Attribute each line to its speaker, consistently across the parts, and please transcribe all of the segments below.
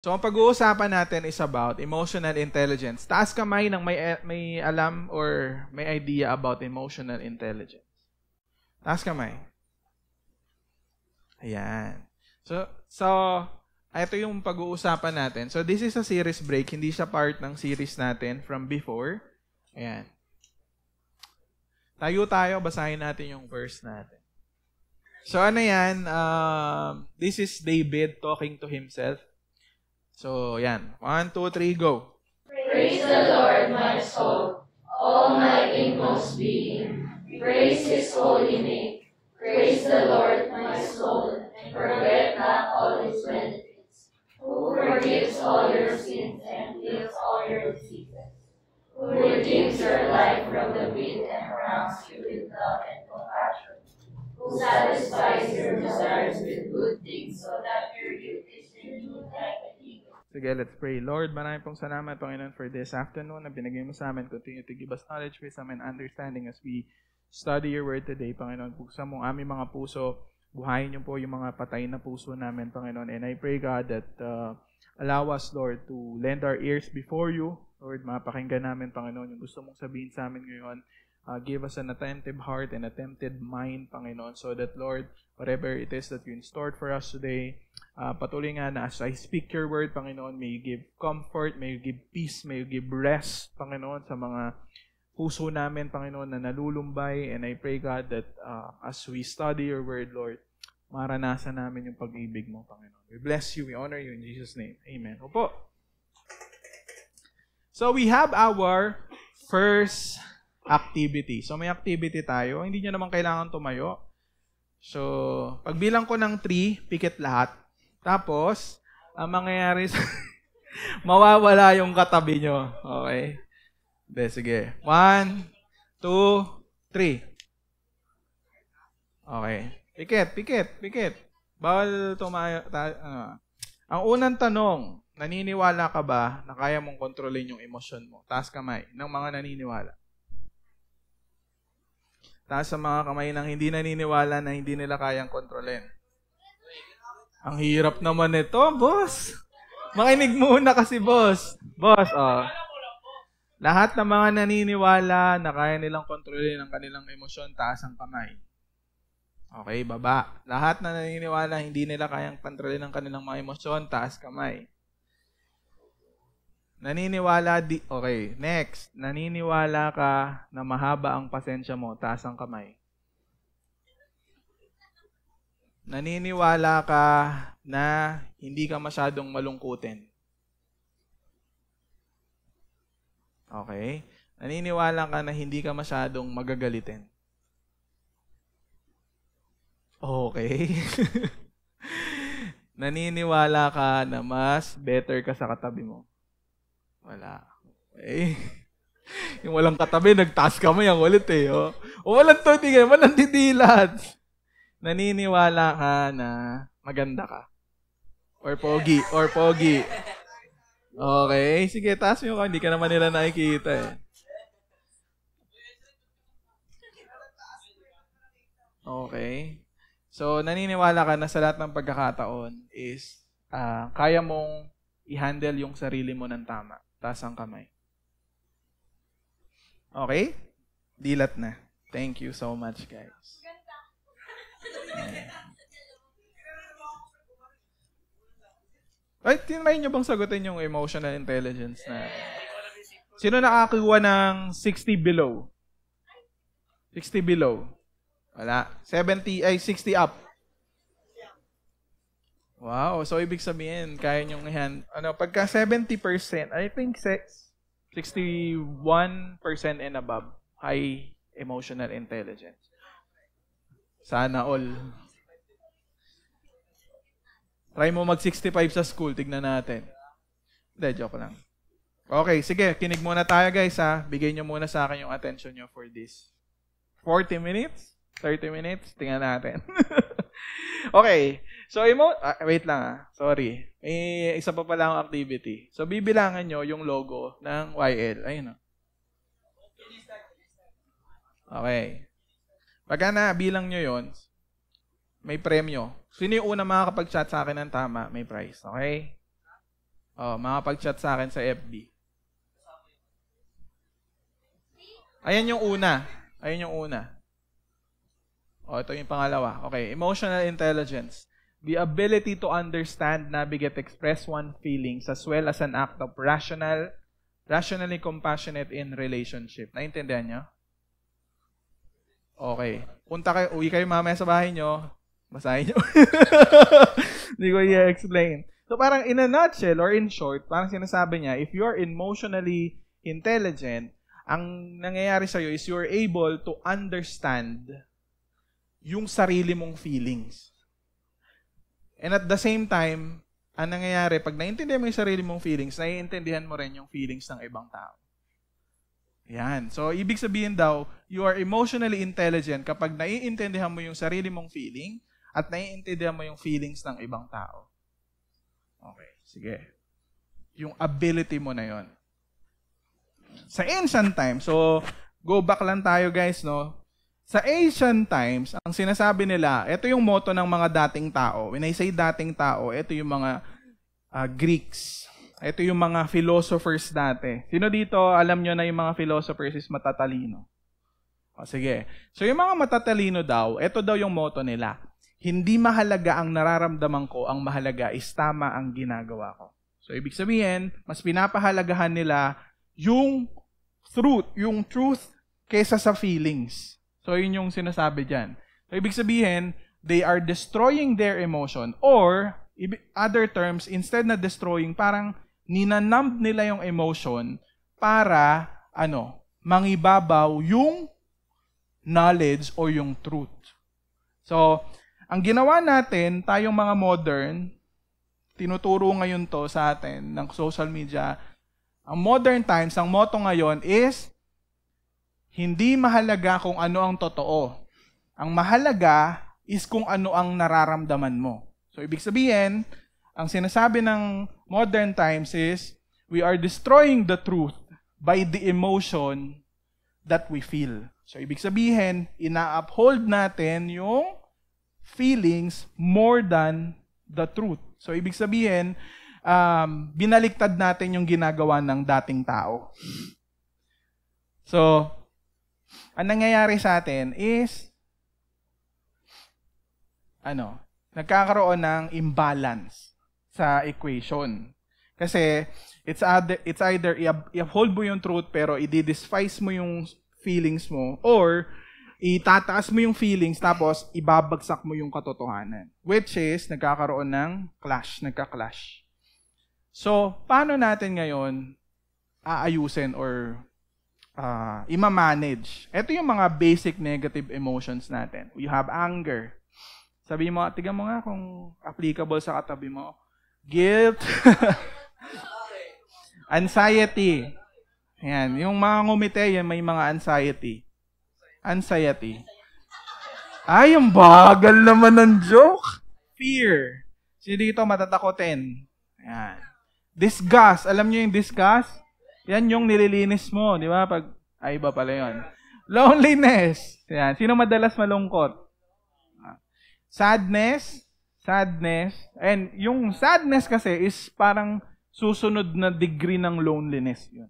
Speaker 1: So, ang pag-uusapan natin is about emotional intelligence. Taas kamay ng may alam or may idea about emotional intelligence. Taas kamay. Ayan. So, ito yung pag-uusapan natin. So, this is a series break. Hindi siya part ng series natin from before. Ayan. Tayo, basahin natin yung verse natin. So, ano yan? This is David talking to himself. So, yan. 1, 2, 3, go.
Speaker 2: Praise the Lord, my soul, all my inmost being. Praise His holy name. Praise the Lord, my soul, and forget not all His benefits. Who forgives all your sins and heals all your diseases. Who redeems your life from the pit and crowns you with love and compassion. Who satisfies your desires with good things so that your youth is renewed like an eagle.
Speaker 1: Sige, let's pray. Lord, maraming pong salamat, Panginoon, for this afternoon na binigay mo sa amin. Continue to give us knowledge, wisdom, and understanding as we study your word today, Panginoon. Buksan mo aming mga puso. Buhayin niyo po yung mga patay na puso namin, Panginoon. And I pray, God, that allow us, Lord, to lend our ears before you. Lord, mapakinggan namin, Panginoon, yung gusto mong sabihin sa amin ngayon. Give us an attentive heart and attentive mind, Panginoon, so that, Lord, whatever it is that you installed for us today, patuloy nga na as I speak your word, Panginoon, may you give comfort, may you give peace, may you give rest, Panginoon, sa mga puso namin, Panginoon, na nalulumbay. And I pray, God, that as we study your word, Lord, maranasan namin yung pag-ibig mo, Panginoon. We bless you, we honor you in Jesus' name. Amen. Opo. So we have our first activity. So may activity tayo. Hindi nyo naman kailangan tumayo. So, pagbilang ko ng 3, pikit lahat. Tapos, ang mangyayari mawawala yung katabi nyo. Okay? De, sige. 1, 2, 3. Okay. Pikit. Bawal tumayo. Ang unang tanong, naniniwala ka ba na kaya mong kontrolin yung emosyon mo? Taas kamay ng mga naniniwala. Taas sa mga kamay ng hindi naniniwala na hindi nila kayang kontrolin. Ang hirap naman ito, boss. Makinig muna kasi, boss. Boss, lahat ng mga naniniwala na kaya nilang kontrolin ang kanilang emosyon, taas ang kamay. Okay, baba. Lahat na naniniwala hindi nila kayang kontrolin ang kanilang mga emosyon, taas kamay. Okay, next. Naniniwala ka na mahaba ang pasensya mo, taas ang kamay. Naniniwala ka na hindi ka masyadong malungkutin. Okay. Naniniwala ka na hindi ka masyadong magagalitin. Okay. Naniniwala ka na mas better ka sa katabi mo. Wala. Okay. Yung walang katabi, nagtaas kamay ang ulit eh. O walang tutingin, walang didilat. Naniniwala ka na maganda ka. Or pogi. Okay. Sige, taas mo ka. Hindi ka naman nila nakikita eh. Okay. So, naniniwala ka na sa lahat ng pagkakataon is kaya mong i-handle yung sarili mo ng tama. Taas ang kamay. Okay? Dilat na. Thank you so much, guys. Ay, tinry nyo bang sagutin yung emotional intelligence na? Sino nakakuha ng 60 below? 60 below. Wala. 60 up. Wow. So, ibig sabihin, kaya nyong pagka 70%, I think 61% and above, high emotional intelligence. Sana all. Try mo mag-65 sa school, tignan natin. Hindi, joke lang. Okay, sige, kinig muna tayo guys ha. Bigay nyo muna sa akin yung attention nyo for this. 40 minutes? 30 minutes? Tingnan natin. Okay. So, wait lang Sorry. May isa pa pala akong activity. So, bibilangan nyo yung logo ng YL. Ayun Okay. Pagka nabilang nyo yon, may premyo. Sino yung una makakapag-chat sa akin ng tama, may prize. Okay? Makapag-chat sa akin sa FB. Ayan yung una. Ito yung pangalawa. Okay, emotional intelligence. The ability to understand, navigate, express one's feelings as well as an act of rationally compassionate in relationship. Naintindihan nyo? Okay. Uwi kayo mamaya sa bahay nyo. Basahin nyo. Hindi ko i-explain. So parang in a nutshell or in short, parang sinasabi niya, if you're emotionally intelligent, ang nangyayari sa'yo is you're able to understand yung sarili mong feelings. And at the same time, ang nangyayari, pag naiintindihan mo yung sarili mong feelings, naiintindihan mo rin yung feelings ng ibang tao. Yan. So, ibig sabihin daw, you are emotionally intelligent kapag naiintindihan mo yung sarili mong feeling at naiintindihan mo yung feelings ng ibang tao. Okay, sige. Yung ability mo na yon. Sa ancient times, so, go back lang tayo guys, no? Sa ancient times, ang sinasabi nila, ito yung motto ng mga dating tao. When I say dating tao, ito yung mga Greeks. Ito yung mga philosophers dati. Sino dito, alam nyo na yung mga philosophers is matatalino? Sige. So yung mga matatalino daw, ito daw yung motto nila. Hindi mahalaga ang nararamdaman ko, ang mahalaga is tama ang ginagawa ko. So ibig sabihin, mas pinapahalagahan nila yung truth kaysa sa feelings. So, yun yung sinasabi dyan. So, ibig sabihin, they are destroying their emotion or, other terms, instead na destroying, parang ninanumb nila yung emotion para, mangibabaw yung knowledge o yung truth. So, ang ginawa natin, tayong mga modern, tinuturo ngayon to sa atin ng social media. Ang modern times, ang motto ngayon is, hindi mahalaga kung ano ang totoo. Ang mahalaga is kung ano ang nararamdaman mo. So, ibig sabihin, ang sinasabi ng modern times is, we are destroying the truth by the emotion that we feel. So, ibig sabihin, ina-uphold natin yung feelings more than the truth. So, ibig sabihin, binaliktad natin yung ginagawa ng dating tao. So, ang nangyayari sa atin is, nagkakaroon ng imbalance sa equation. Kasi, it's either i-uphold mo yung truth pero i-despise mo yung feelings mo or itataas mo yung feelings tapos ibabagsak mo yung katotohanan. Which is, nagkakaroon ng nagka-clash. So, paano natin ngayon aayusin or ima-manage? Ito yung mga basic negative emotions natin. You have anger. Sabi mo, tignan mo nga kung applicable sa katabi mo. Guilt. Anxiety. Yan. Yung mga ngumite, yan may mga anxiety. Ay, ang bagal naman ng joke. Fear. Sino dito matatakotin? Yan. Disgust. Alam niyo yung disgust? Yan yung nililinis mo, di ba? Iba pala yun. Loneliness. Yan. Sino madalas malungkot? Sadness. And yung sadness kasi is parang susunod na degree ng loneliness. Yun.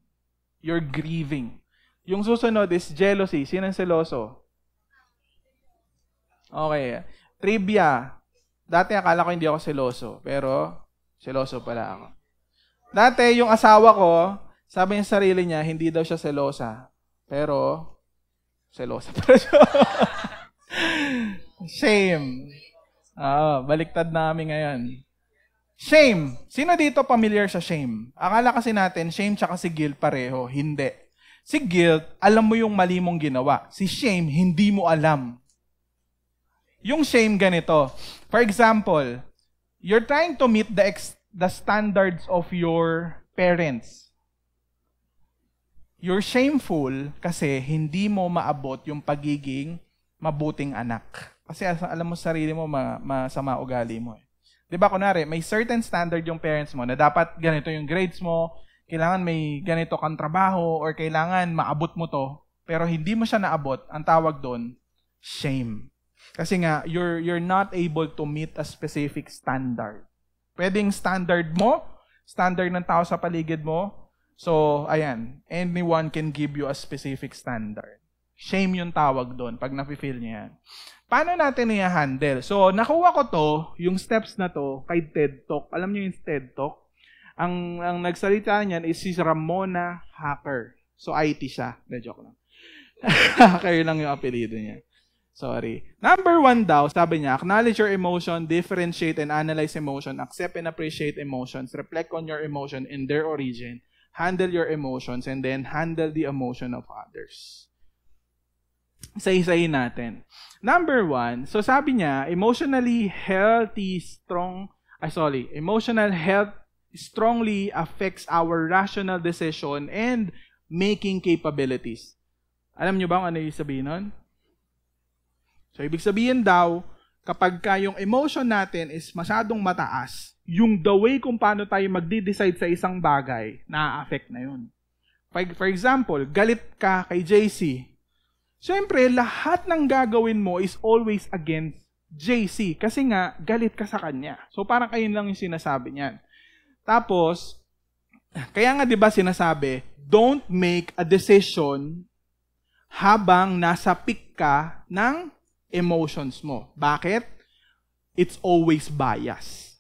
Speaker 1: You're grieving. Yung susunod is jealousy. Sino ang seloso? Okay. Trivia. Dati akala ko hindi ako seloso. Pero, seloso pala ako. Dati, yung asawa ko, sabi niya sa sarili niya, hindi daw siya selosa. Pero, selosa pala siya. Shame. Baliktad namin ngayon. Shame. Sino dito familiar sa shame? Akala kasi natin, shame tsaka si guilt pareho. Hindi. Si guilt, alam mo yung mali mong ginawa. Si shame, hindi mo alam. Yung shame ganito. For example, you're trying to meet the standards of your parents. You're shameful kasi hindi mo maabot yung pagiging mabuting anak. Kasi alam mo sa sarili mo, masama ugali mo. Diba, kunwari, may certain standard yung parents mo na dapat ganito yung grades mo, kailangan may ganito kang trabaho, or kailangan maabot mo to, pero hindi mo siya naabot, ang tawag doon, shame. Kasi nga, you're not able to meet a specific standard. Pwedeng standard mo, standard ng tao sa paligid mo. So, ayan, anyone can give you a specific standard. Shame yung tawag doon pag nafe-feel niya yan. Paano natin i-handle? So, nakuha ko to, yung steps na to, kay TED Talk. Alam niyo yung TED Talk? Ang nagsalita niyan is si Ramona Hacker. So, IT siya. Joke lang. Hacker lang yung apelido niya. Sorry. Number 1 daw, sabi niya, acknowledge your emotion, differentiate and analyze emotion, accept and appreciate emotions, reflect on your emotion and their origin, handle your emotions, and then handle the emotion of others. Isa-isayin natin. Number 1, so sabi niya, emotional health strongly affects our rational decision and making capabilities. Alam niyo ba kung ano yung sabihin nun? So, ibig sabihin daw, kapag yung emotion natin is masyadong mataas, yung the way kung paano tayo magde-decide sa isang bagay, na-affect na yun. For example, galit ka kay JC. Siyempre, lahat ng gagawin mo is always against JC kasi nga, galit ka sa kanya. So, parang ayun lang yung sinasabi niyan. Tapos, kaya nga 'di ba sinasabi, don't make a decision habang nasa peak ka ng emotions mo. Bakit? It's always bias.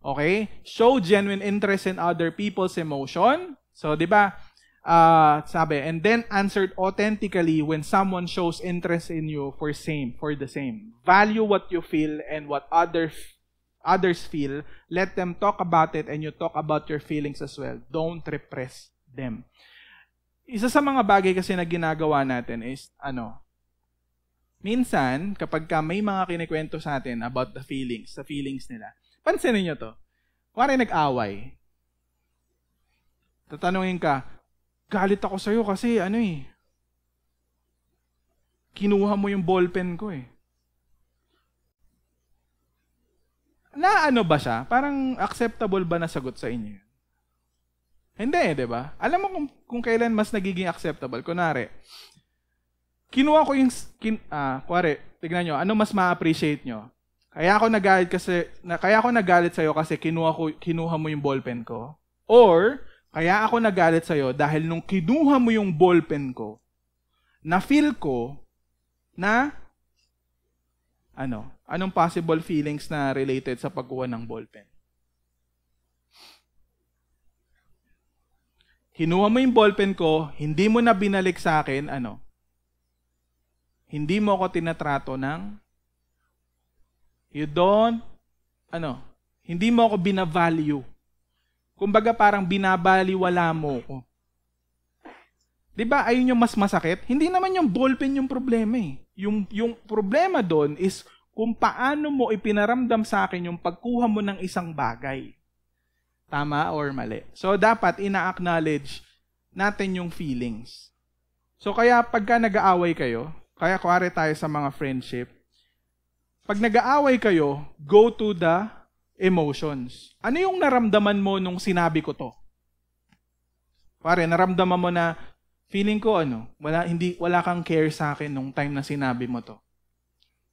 Speaker 1: Okay? Show genuine interest in other people's emotion. So, 'di ba? Sabi, and then answered authentically when someone shows interest in you for the same. Value what you feel and what others feel. Let them talk about it and you talk about your feelings as well. Don't repress them. Isa sa mga bagay kasi na ginagawa natin is, minsan, kapag may mga kinikwento sa atin about the feelings nila, pansinin nyo to. Kuwari nag-away. Tatanungin ka, galit ako sa'yo kasi kinuha mo yung ballpen ko eh. Na ba siya? Parang acceptable ba na sagot sa inyo? Hindi, di ba? Alam mo kung kailan mas nagiging acceptable. Kunwari, kinuha ko yung, tignan nyo, ano mas ma-appreciate nyo? Kaya ako nagalit sa'yo kasi kinuha mo yung ballpen ko? Or, kaya ako nagalit sa'yo dahil nung kinuha mo yung ballpen ko, na-feel ko na, anong possible feelings na related sa pagkuha ng ballpen? Kinuha mo yung ballpen ko, hindi mo na binalik sa akin, hindi mo ako tinatrato ng, hindi mo ako binavalue. Kumbaga parang binabaliwala mo ko. Diba, ayun yung mas masakit? Hindi naman yung ballpen yung problema eh. Yung problema doon is kung paano mo ipinaramdam sa akin yung pagkuha mo ng isang bagay. Tama or mali? So, dapat ina-acknowledge natin yung feelings. So, kaya pagka nag-aaway kayo, kaya kuwari tayo sa mga friendship, pag nag-aaway kayo, go to the emotions. Ano yung naramdaman mo nung sinabi ko to? Kuwari, naramdaman mo na, feeling ko wala kang care sa akin nung time na sinabi mo to.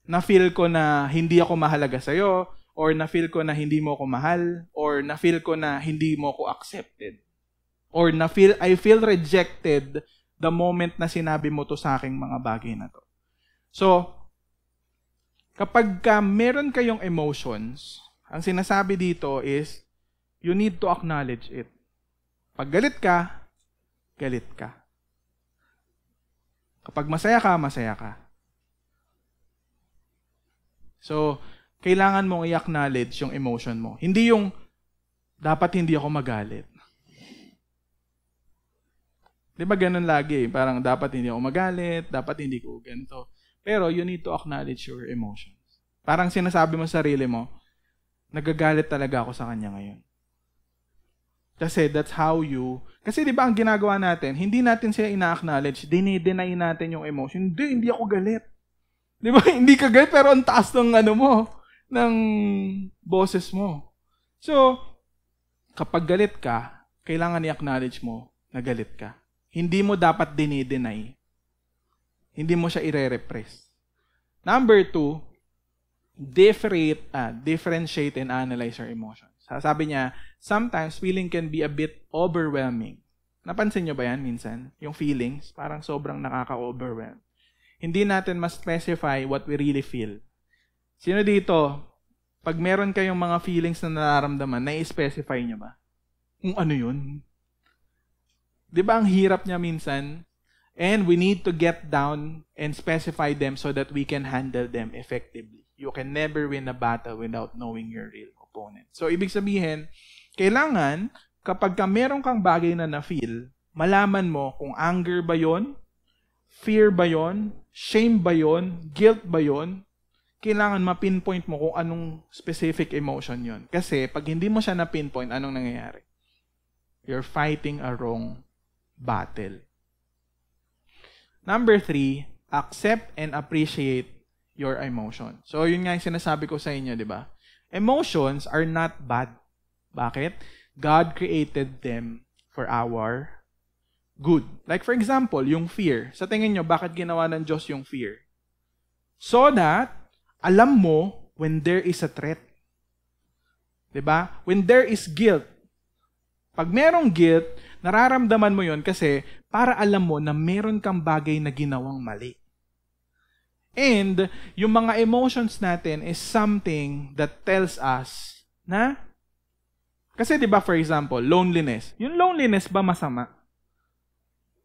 Speaker 1: Na-feel ko na hindi ako mahalaga sa'yo, or na-feel ko na hindi mo ako mahal, or na-feel ko na hindi mo ako accepted. Or I feel rejected the moment na sinabi mo to sa aking mga bagay na to. So, kapag meron kayong emotions, ang sinasabi dito is, you need to acknowledge it. Pag galit ka, galit ka. Kapag masaya ka. So, kailangan mong i-acknowledge yung emotion mo. Hindi yung, dapat hindi ako magalit. Di ba ganun lagi? Parang dapat hindi ako magalit, dapat hindi ko ganito. Pero you need to acknowledge your emotions. Parang sinasabi mo sa sarili mo, nagagalit talaga ako sa kanya ngayon. Kasi that's how kasi di ba ang ginagawa natin, hindi natin siya ina-acknowledge, dinideny natin yung emotion. Hindi ako galit. Di ba? Hindi ka galit, pero ang taas ng ng boses mo. So, kapag galit ka, kailangan i-acknowledge mo na galit ka. Hindi mo dapat dinideny. Hindi mo siya ire-repress. Number 2, differentiate and analyze your emotions. Sabi niya, sometimes feeling can be a bit overwhelming. Napansin nyo ba yan minsan? Yung feelings, parang sobrang nakaka-overwhelm. Hindi natin ma-specify what we really feel. Sino dito, pag meron kayong mga feelings na nararamdaman, na-specify nyo ba? Kung ano yun? Di ba ang hirap niya minsan? And we need to get down and specify them so that we can handle them effectively. You can never win a battle without knowing your real opponent. So, ibig sabihin, kailangan, kapag meron kang bagay na na-feel, malaman mo kung anger ba yon, fear ba yon, shame ba yon, guilt ba yon, kailangan ma-pinpoint mo kung anong specific emotion yon. Kasi, pag hindi mo siya na-pinpoint, anong nangyayari? You're fighting a wrong battle. Number 3, accept and appreciate your emotion. So, yun nga yung sinasabi ko sa inyo, di ba? Emotions are not bad. Bakit? God created them for our good. Like for example, yung fear. Sa tingin nyo, bakit ginawa ng Diyos yung fear? So that, alam mo when there is a threat. Di ba? When there is guilt. Pag merong guilt, nararamdaman mo yon kasi para alam mo na meron kang bagay na ginawang mali. And yung mga emotions natin is something that tells us na, kasi di ba for example, loneliness. Yung loneliness ba masama?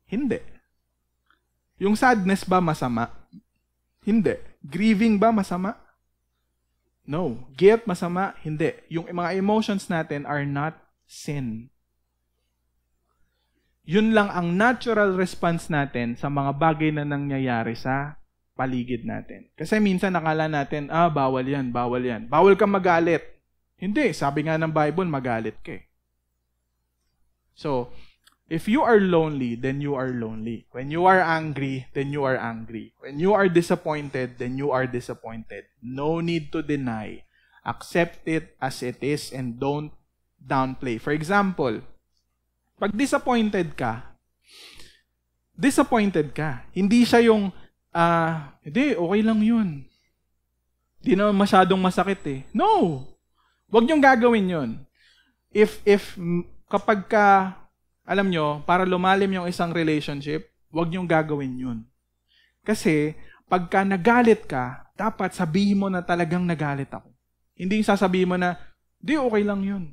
Speaker 1: Hindi. Yung sadness ba masama? Hindi. Grieving ba masama? No. Guilt masama? Hindi. Yung mga emotions natin are not sin. Yun lang ang natural response natin sa mga bagay na nangyayari sa paligid natin. Kasi minsan nakala natin, bawal yan, bawal yan. Bawal kang magalit. Hindi, sabi nga ng Bible, magalit ka eh. So, if you are lonely, then you are lonely. When you are angry, then you are angry. When you are disappointed, then you are disappointed. No need to deny. Accept it as it is and don't downplay. For example, pag disappointed ka, hindi siya yung, hindi, okay lang yun. Hindi naman masyadong masakit eh. No! Huwag niyong gagawin yun. Kapag ka, alam nyo, para lumalim yung isang relationship, huwag niyong gagawin yun. Kasi, pagka nagalit ka, dapat sabihin mo na talagang nagalit ako. Hindi yung sasabihin mo na, di, okay lang yun.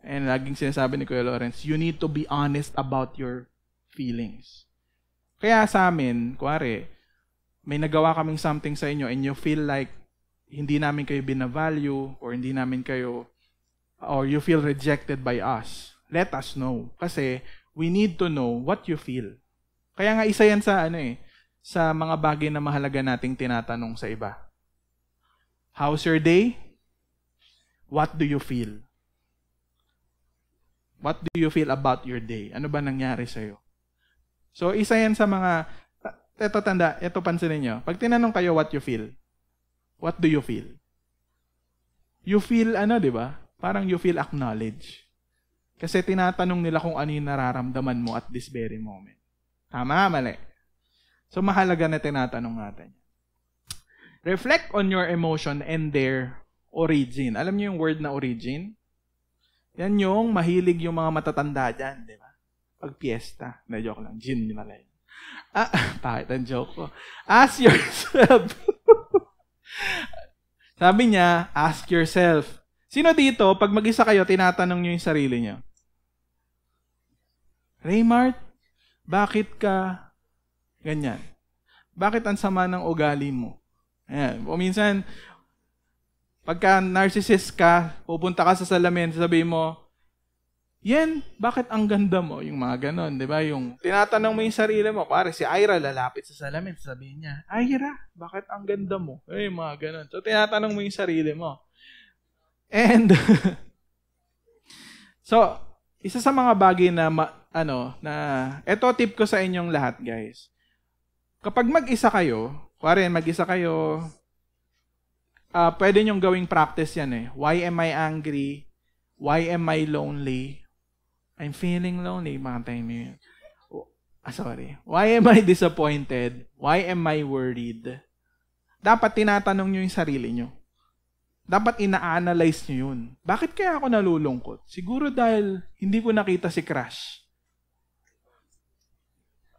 Speaker 1: And laging sinasabi ni Kuya Lawrence, you need to be honest about your feelings. Kaya sa amin, kuwari, may nagawa kaming something sa inyo and you feel like hindi namin kayo binavalue or hindi namin kayo, or you feel rejected by us, let us know. Kasi we need to know what you feel. Kaya nga isa yan sa sa mga bagay na mahalaga nating tinatanong sa iba. How's your day? What do you feel? What do you feel about your day? Ano ba nangyari sa'yo? So, isa yan sa mga, ito pansinin nyo. Pag tinanong kayo what you feel, what do you feel? You feel, di ba? Parang you feel acknowledged. Kasi tinatanong nila kung ano yung nararamdaman mo at this very moment. Tama, mali. So, mahalaga na tinatanong natin. Reflect on your emotion and their origin. Alam niyo yung word na origin? Yan yung mahilig yung mga matatanda dyan, di ba? Pag piyesta. Na joke lang. Gin nila yun. Bakit ang joke ko? Ask yourself. Sabi niya, ask yourself. Sino dito, pag mag-isa kayo, tinatanong niyo yung sarili niyo? Raymart, bakit ka ganyan? Bakit ang sama ng ugali mo? Ayan. O minsan, pagka narcissist ka, pupunta ka sa salamin, sasabihin mo, Yen, bakit ang ganda mo? Yung mga ganon, di ba? Yung tinatanong mo yung sarili mo. Pare, si Ira lalapit sa salamin, sabihin niya, Ira, bakit ang ganda mo? Mga ganon. So, tinatanong mo yung sarili mo. And, so, isa sa mga bagay na, eto tip ko sa inyong lahat, guys. Kapag mag-isa kayo, pwede nyong gawing practice yan eh. Why am I angry? Why am I lonely? I'm feeling lonely. Mga time yun. Why am I disappointed? Why am I worried? Dapat tinatanong nyo yung sarili nyo. dapat ina-analyze nyo yun. Bakit kaya ako nalulungkot? Siguro dahil hindi ko nakita si crush.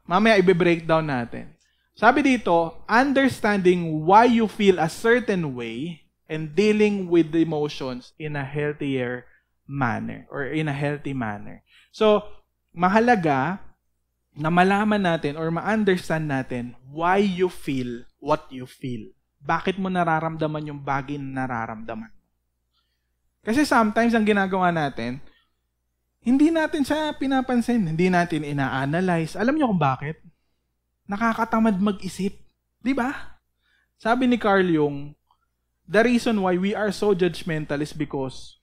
Speaker 1: Mamaya i-breakdown natin. Sabi dito, understanding why you feel a certain way and dealing with the emotions in a healthier manner or in a healthy manner. So, mahalaga na malaman natin or ma-understand natin why you feel what you feel. Bakit mo nararamdaman yung bagay na nararamdaman? Kasi sometimes ang ginagawa natin, hindi natin siya pinapansin, hindi natin ina-analyze. Alam niyo kung bakit? Nakakatamad mag-isip. Di ba? Sabi ni Carl Jung, the reason why we are so judgmental is because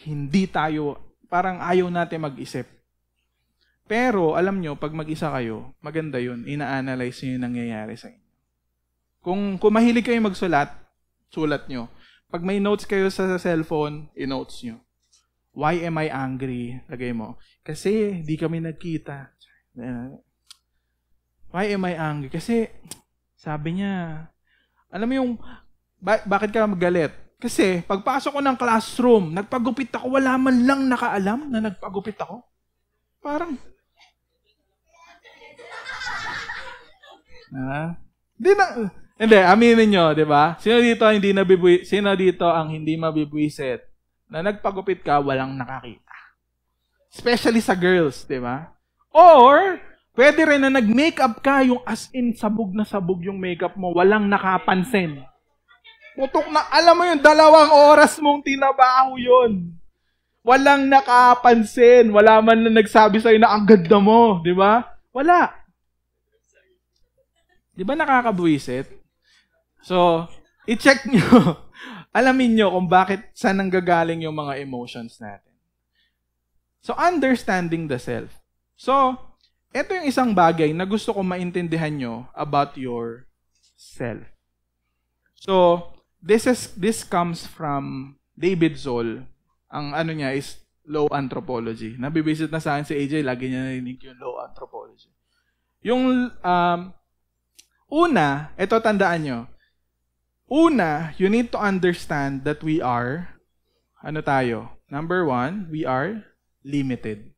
Speaker 1: hindi tayo, parang ayaw natin mag-isip. Pero, alam nyo, pag mag-isa kayo, maganda yun. Ina-analyze nyo yung nangyayari sa inyo. Kung mahilig kayo magsulat, sulat nyo. Pag may notes kayo sa cellphone, i-notes nyo. Why am I angry? Lagay mo. Kasi, di kami nagkita. Why am I angry? Kasi, sabi niya, alam mo yung, bakit ka magalit? Kasi, pagpasok ko ng classroom, nagpagupit ako, wala man lang nakaalam na nagpagupit ako. Parang, hindi, aminin nyo, di ba? Sino dito ang hindi mabibwisit? Na nagpagupit ka, walang nakakita. Especially sa girls, di ba? Or, pwede rin na nag-makeup ka, yung as in sabog na sabog yung makeup mo, walang nakapansin. Putok na, alam mo yun, 2 oras mong tinabaho yun. Walang nakapansin, wala man na nagsabi sa'yo na ang ganda mo, di ba? Wala. Di ba nakakabwisit? So, i-check nyo. Alamin nyo kung bakit saan nanggagaling yung mga emotions natin. So, understanding the self. So, ito yung isang bagay na gusto ko maintindihan nyo about your self. So, this comes from David Zoll. Ang ano niya is low anthropology. Nabibisit na sa akin si AJ, lagi niya narinig yung low anthropology. Yung, una, ito tandaan nyo. Una, you need to understand that we are, Number 1, we are limited.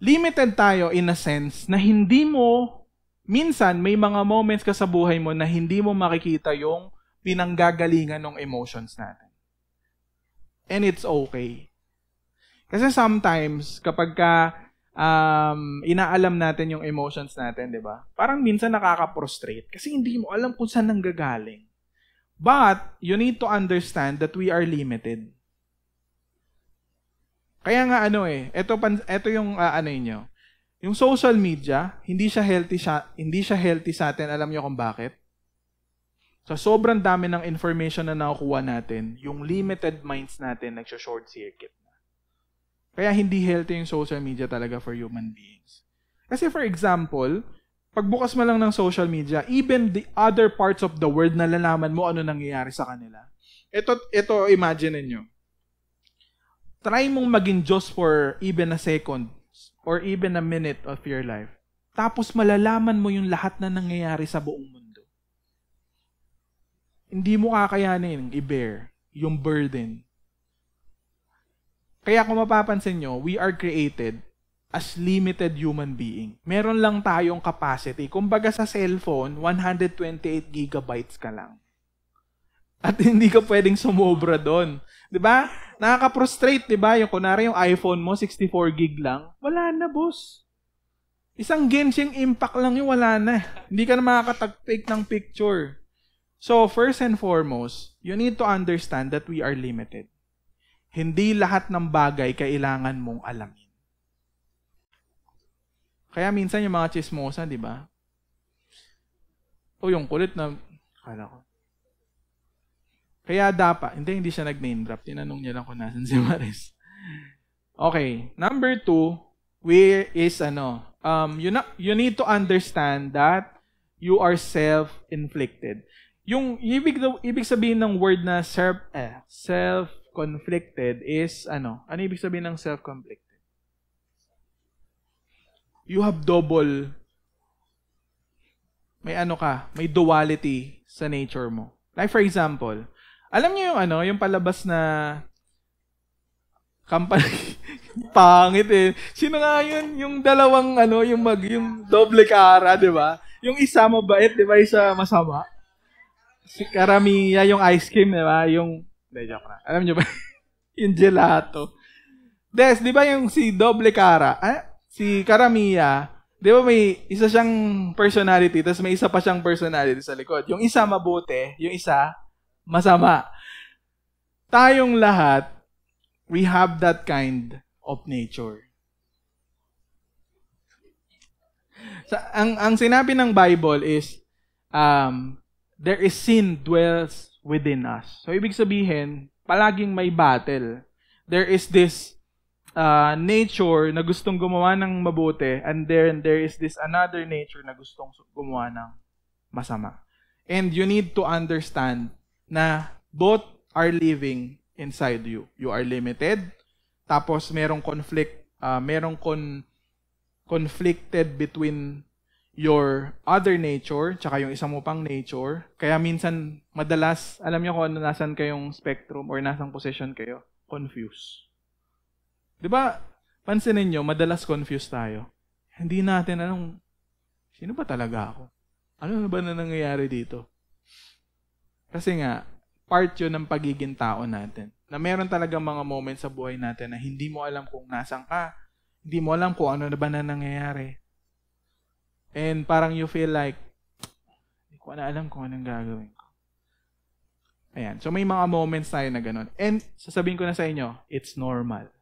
Speaker 1: Limited tayo in a sense na hindi mo, minsan may mga moments ka sa buhay mo na hindi mo makikita yung pinanggagalingan ng emotions natin. And it's okay. Kasi sometimes, kapag inaalam natin yung emotions natin, di ba? Parang minsan nakaka-prostrate kasi hindi mo alam kung saan nanggagaling. But, you need to understand that we are limited. Kaya nga ito yung inyo. Yung social media, hindi siya healthy sa atin. Alam niyo kung bakit? Sa sobrang dami ng information na nakukuha natin, yung limited minds natin nagsho-short circuit na. Kaya hindi healthy yung social media talaga for human beings. Kasi for example, pagbukas mo lang ng social media, even the other parts of the world, nalalaman mo ano nangyayari sa kanila. Ito imagine niyo. Try mong maging Diyos for even a second or even a minute of your life. Tapos malalaman mo yung lahat na nangyayari sa buong mundo. Hindi mo kakayanin i-bear yung burden. Kaya kung mapapansin nyo, we are created as limited human being. Meron lang tayong capacity. Kumbaga sa cellphone, 128 gigabytes ka lang. At hindi ka pwedeng sumobra doon. 'Di ba? Nakaka-frustrate, 'di ba? Yung kunwari yung iPhone mo 64 gig lang, wala na, boss. Isang Genshin Impact lang yung wala na. Hindi ka na makakatag-take ng picture. So, first and foremost, you need to understand that we are limited. Hindi lahat ng bagay kailangan mong alamin. Kaya minsan yung mga chismosa, di ba? O yung kulit na, kala ko. Kaya dapat, hindi siya nag-name drop. Tinanong niya lang kung nasan si Maris. Okay, number 2, you need to understand that you are self-inflicted. Yung ibig sabihin ng word na self-conflicted is ano ibig sabihin ng self-conflicted? You have may duality sa nature mo. Like for example, Alam niyo yung yung palabas na company, pangit eh. Sino nga yun? Yung dalawang yung doble cara, di ba? Yung isa mabait, di ba? Isa masama. Si Karamiya, yung ice cream, di ba? Joke na. Alam niyo ba? Yung gelato. Di ba yung si doble cara? Si Karamiya, di ba may isa siyang personality, tapos may isa pa siyang personality sa likod. Yung isa mabuti, yung isa masama. Tayong lahat, we have that kind of nature. Ang sinabi ng Bible is, there is sin dwells within us. So, ibig sabihin, palaging may battle. There is this nature na gustong gumawa ng mabuti, and then there is this another nature na gustong gumawa ng masama. And you need to understand na both are living inside you. You are limited, tapos merong conflict, conflicted between your other nature tsaka yung isa mo pang nature. Kaya minsan, madalas, alam niyo kung nasan kayong spectrum or nasang position kayo? Confused. Di ba, pansinin niyo, madalas confused tayo. Hindi natin sino ba talaga ako? Ano ba na nangyayari dito? Kasi nga, part yun ng pagiging tao natin. Na meron talaga mga moments sa buhay natin na hindi mo alam kung nasan ka. Hindi mo alam kung ano na ba na nangyayari. And parang you feel like, hindi ko na alam kung anong gagawin ko. Ayan. So may mga moments tayo na ganun. And sasabihin ko na sa inyo, it's normal.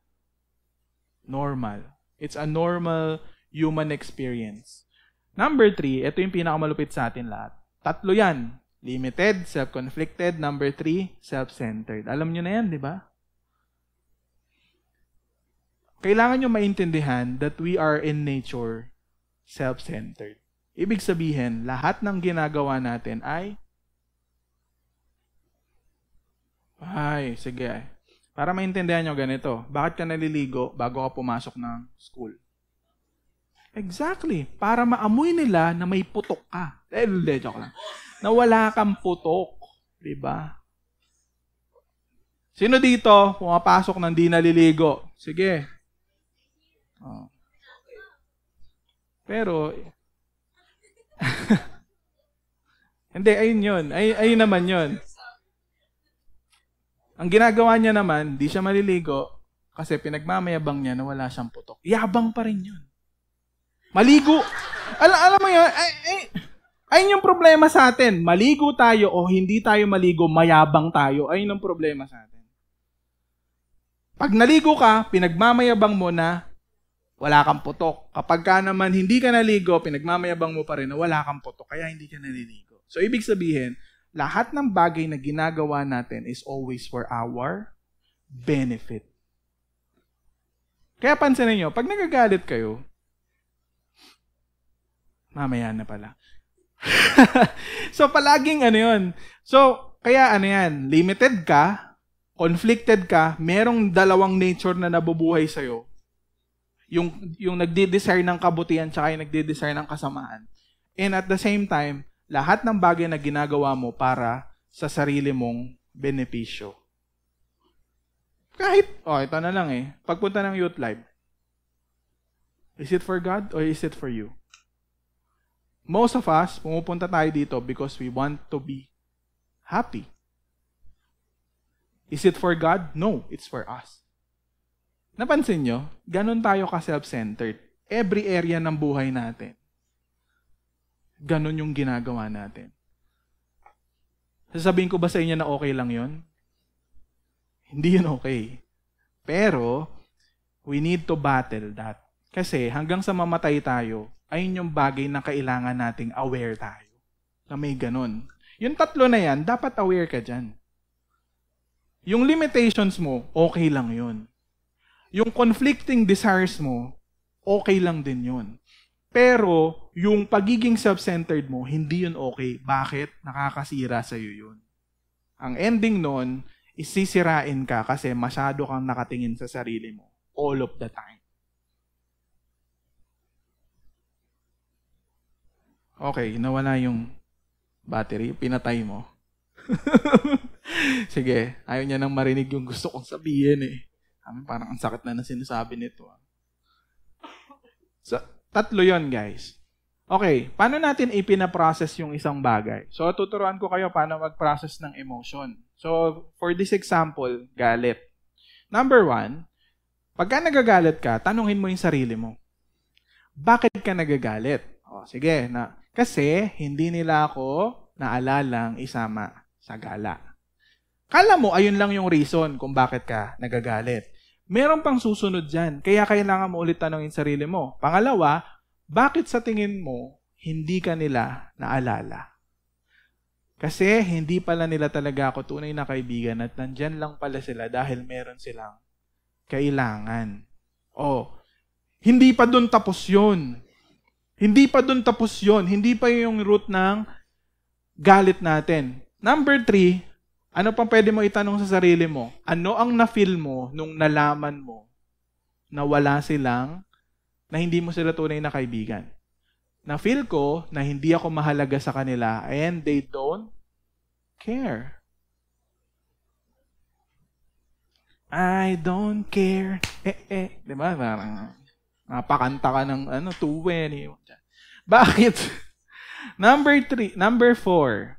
Speaker 1: Normal. It's a normal human experience. Number 3, ito yung pinakamalupit sa atin lahat. 3 yan. Limited, self-conflicted. Number 3, self-centered. Alam nyo na yan, di ba? Kailangan nyo maintindihan that we are in nature self-centered. Ibig sabihin, lahat ng ginagawa natin sige. Para maintindihan nyo ganito, bakit ka naliligo bago ka pumasok ng school? Exactly. Para maamoy nila na may putok ka. Joke lang. Na wala kang putok. Diba? Sino dito pumapasok ng di naliligo? Sige. Oh. Pero, hindi, ayun yun. Ayun naman yun. Ang ginagawa niya naman, di siya maliligo kasi pinagmamayabang niya na wala siyang putok. Yabang pa rin yun. Maligo. Alam mo yun, ayun yung problema sa atin. Maligo tayo o hindi tayo maligo, mayabang tayo. Ayun ang problema sa atin. Pag naligo ka, pinagmamayabang mo na wala kang putok. Kapag ka naman hindi ka naligo, pinagmamayabang mo pa rin na wala kang putok, kaya hindi ka naliligo. So, ibig sabihin, lahat ng bagay na ginagawa natin is always for our benefit. Kaya pansinin nyo, pag nagagalit kayo, mamaya na pala. So, palaging yun. So, kaya yan, limited ka, conflicted ka, merong dalawang nature na nabubuhay sa'yo. Yung nagde-desire ng kabutihan tsaka yung nagde-desire ng kasamaan. And at the same time, lahat ng bagay na ginagawa mo para sa sarili mong benepisyo. Kahit, ito na lang pagpunta ng youth life. Is it for God or is it for you? Most of us, pumupunta tayo dito because we want to be happy. Is it for God? No, it's for us. Napansin nyo, ganun tayo ka-self-centered. Every area ng buhay natin. Ganun yung ginagawa natin. Sasabihin ko ba sa inyo na okay lang yon? Hindi yun okay. Pero, we need to battle that. Kasi hanggang sa mamatay tayo, ayun yung bagay na kailangan nating aware tayo. Na may ganun. Yung 3 na yan, dapat aware ka dyan. Yung limitations mo, okay lang yun. Yung conflicting desires mo, okay lang din yun. Pero, yung pagiging self-centered mo, hindi yun okay. Bakit? Nakakasira sa'yo yun. Ang ending nun, isisirain ka kasi masyado kang nakatingin sa sarili mo all of the time. Okay, nawala yung battery. Pinatay mo. Sige, ayaw niya nang marinig yung gusto kong sabihin eh. Parang ang sakit na sinasabi nito. So, 3 yon guys. Okay, paano natin ipinaprocess yung isang bagay? So, tuturuan ko kayo paano mag-process ng emotion. So, for this example, galit. Number 1, pagka nagagalit ka, tanungin mo yung sarili mo. Bakit ka nagagalit? Sige, kasi hindi nila ako naalalang isama sa gala. Kala mo, ayun lang yung reason kung bakit ka nagagalit. Meron pang susunod dyan. Kaya kailangan mo ulit tanongin sarili mo. Pangalawa, bakit sa tingin mo hindi ka nila naalala? Kasi hindi pala nila talaga ako tunay na kaibigan at nandyan lang pala sila dahil meron silang kailangan. Hindi pa dun tapos yun. Hindi pa dun tapos yun. Hindi pa yung root ng galit natin. Number 3, ano pang pwede mo itanong sa sarili mo? Ano ang na-feel mo nung nalaman mo na wala silang, na hindi mo sila tunay na kaibigan? Na-feel ko na hindi ako mahalaga sa kanila and they don't care. I don't care. Diba? Parang napakanta ka ng 220. Bakit? Number 4.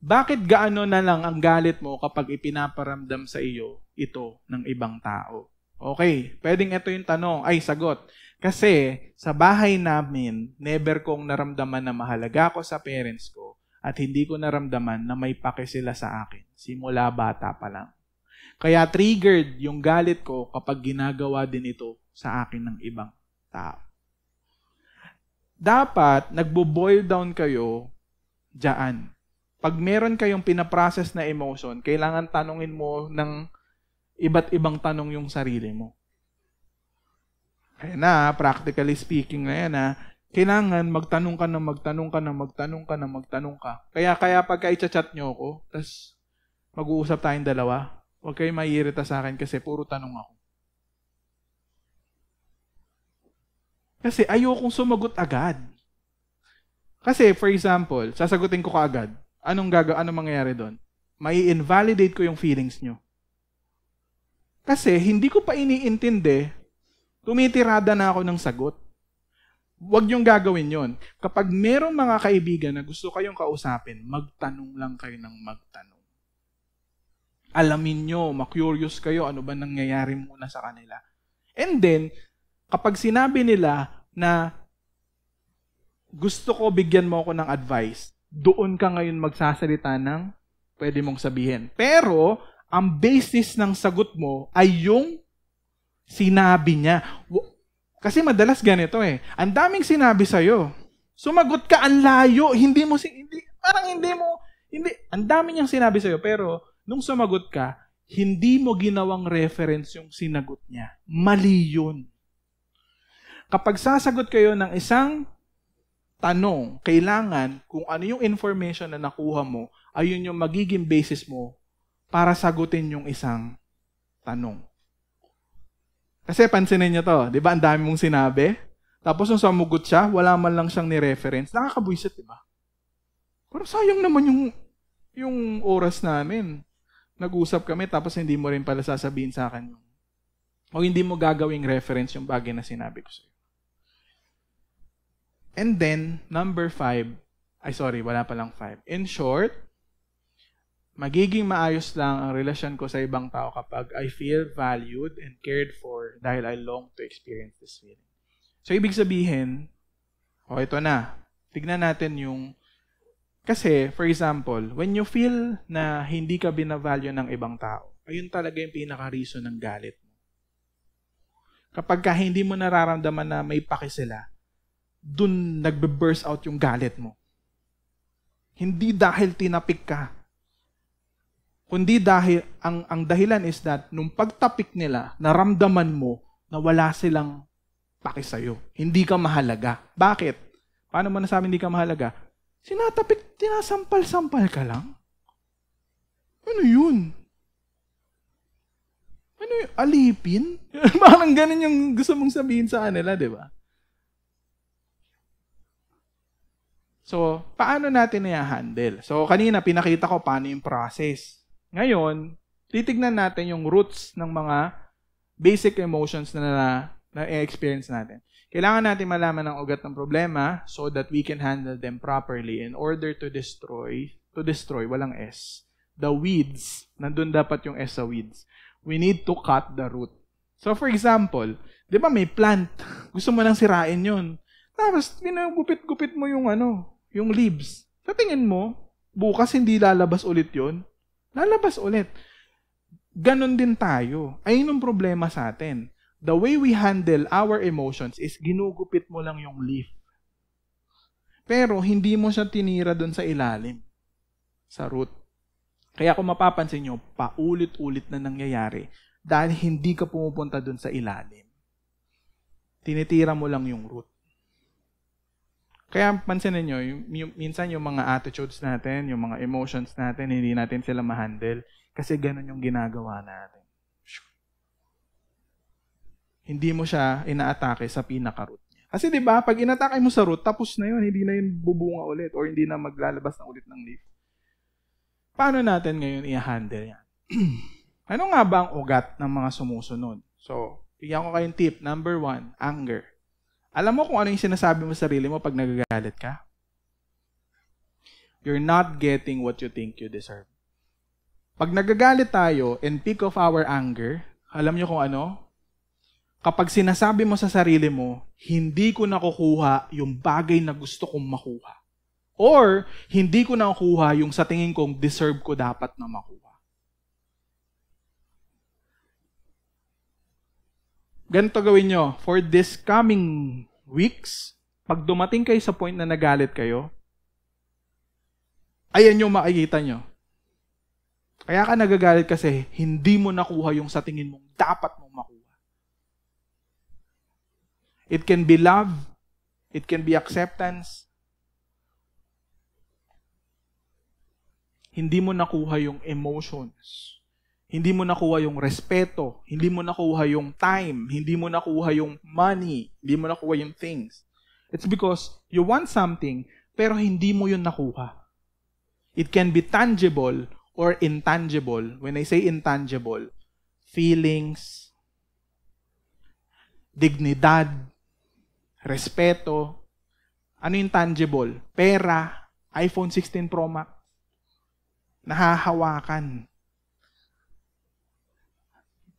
Speaker 1: Bakit gaano na lang ang galit mo kapag ipinaparamdam sa iyo ito ng ibang tao? Okay, pwedeng ito yung tanong. Sagot. Kasi sa bahay namin, never kong naramdaman na mahalaga ako sa parents ko at hindi ko naramdaman na may pake sila sa akin. Simula bata pa lang. Kaya triggered yung galit ko kapag ginagawa din ito sa akin ng ibang tao. Dapat nagbo-boil down kayo dyan. Pag meron kayong pinaprocess na emotion, kailangan tanungin mo ng iba't ibang tanong yung sarili mo. Kaya na, practically speaking na yan, kailangan magtanong ka. Kaya pagka i-chat nyo ako, tas mag-uusap tayong dalawa, huwag kayo maiirita sa akin kasi puro tanong ako. Kasi ayokong sumagot agad. Kasi, for example, sasagutin ko kaagad. Anong mangyayari doon? May invalidate ko yung feelings nyo. Kasi, hindi ko pa iniintindi, tumitirada na ako ng sagot. Huwag yung gagawin yon. Kapag merong mga kaibigan na gusto kayong kausapin, magtanong lang kayo ng magtanong. Alamin nyo, ma-curious kayo, ano ba nangyayari muna sa kanila. And then, kapag sinabi nila na gusto ko bigyan mo ako ng advice, doon ka ngayon magsasalita ng pwede mong sabihin. Pero, ang basis ng sagot mo ay yung sinabi niya. Kasi madalas ganito Ang daming sinabi sa'yo. Sumagot ka, ang layo. Ang dami niyang sinabi sa'yo. Pero, nung sumagot ka, hindi mo ginawang reference yung sinagot niya. Mali yun. Kapag sasagot kayo ng isang tanong, kailangan kung ano yung information na nakuha mo, ayun yung magiging basis mo para sagutin yung isang tanong. Kasi pansinin niyo to, di ba? Ang dami mong sinabi. Tapos nung sumugot siya, wala man lang siyang ni-reference. Nakakabwisit, di ba? Pero sayang naman yung oras namin. Nag-usap kami, tapos hindi mo rin pala sasabihin sa akin yung, o hindi mo gagawing reference yung bagay na sinabi ko sa'yo. And then, number 5, wala palang 5. In short, magiging maayos lang ang relasyon ko sa ibang tao kapag I feel valued and cared for dahil I long to experience this feeling. So, ibig sabihin, ito na. Tignan natin kasi, for example, when you feel na hindi ka binavalue ng ibang tao, ayun talaga yung pinaka-reason ng galit mo. Kapag hindi mo nararamdaman na may pake sila, dun nagbe-burst out yung galit mo. Hindi dahil tinapik ka. Kundi dahil, ang dahilan is that, nung pagtapik nila, naramdaman mo na wala silang pake sa'yo. Hindi ka mahalaga. Bakit? Paano mo nasabi hindi ka mahalaga? Sinatapik, tinasampal-sampal ka lang? Ano yun? Alipin? Parang ganun yung gusto mong sabihin sa kanila, di ba? So, paano natin i-handle? So, kanina pinakita ko paano yung process. Ngayon, titignan natin yung roots ng mga basic emotions na na-experience natin. Kailangan natin malaman ang ugat ng problema so that we can handle them properly in order to destroy, walang S. The weeds, nandun dapat yung S sa weeds. We need to cut the root. So for example, di ba may plant, gusto mo nang sirain yun. Tapos, ginagupit-gupit mo yung leaves. Sa tingin mo, bukas hindi lalabas ulit yun. Lalabas ulit. Ganon din tayo. Ayun ang problema sa atin. The way we handle our emotions is ginugupit mo lang yung leaf. Pero hindi mo siya tinira doon sa ilalim. Sa root. Kaya kung mapapansin nyo, paulit-ulit na nangyayari dahil hindi ka pumupunta doon sa ilalim. Tinitira mo lang yung root. Kaya pansinin nyo, minsan yung mga attitudes natin, yung mga emotions natin, hindi natin sila ma-handle kasi ganun yung ginagawa natin. Hindi mo siya inaatake sa pinaka-root niya. Kasi 'di ba, pag inatake mo sa root, tapos na yun, hindi na yun bubunga ulit or hindi na maglalabas na ulit ng leaf. Paano natin ngayon i-handle yan? Ano nga ba ang ugat ng mga sumusunod? So, bigyan ko kayong tip. Number 1, anger. Alam mo kung ano yung sinasabi mo sa sarili mo pag nagagalit ka? You're not getting what you think you deserve. Pag nagagalit tayo and peak of our anger, alam nyo kung ano? Kapag sinasabi mo sa sarili mo, hindi ko nakukuha yung bagay na gusto kong makuha. Or, hindi ko nakukuha yung sa tingin kong deserve ko dapat na makuha. Ganito gawin nyo. For this coming weeks, pag dumating kayo sa point na nagalit kayo, ayan yung makikita nyo. Kaya ka nagagalit kasi hindi mo nakuha yung sa tingin mong dapat mong makuha. It can be love. It can be acceptance. Hindi mo nakuha yung emotions. Hindi mo nakuha yung respeto. Hindi mo nakuha yung time. Hindi mo nakuha yung money. Hindi mo nakuha yung things. It's because you want something, pero hindi mo yun nakuha. It can be tangible or intangible. When I say intangible, feelings, dignidad, respeto. Ano yung tangible? Pera, iPhone 16 Pro Max. Nahahawakan.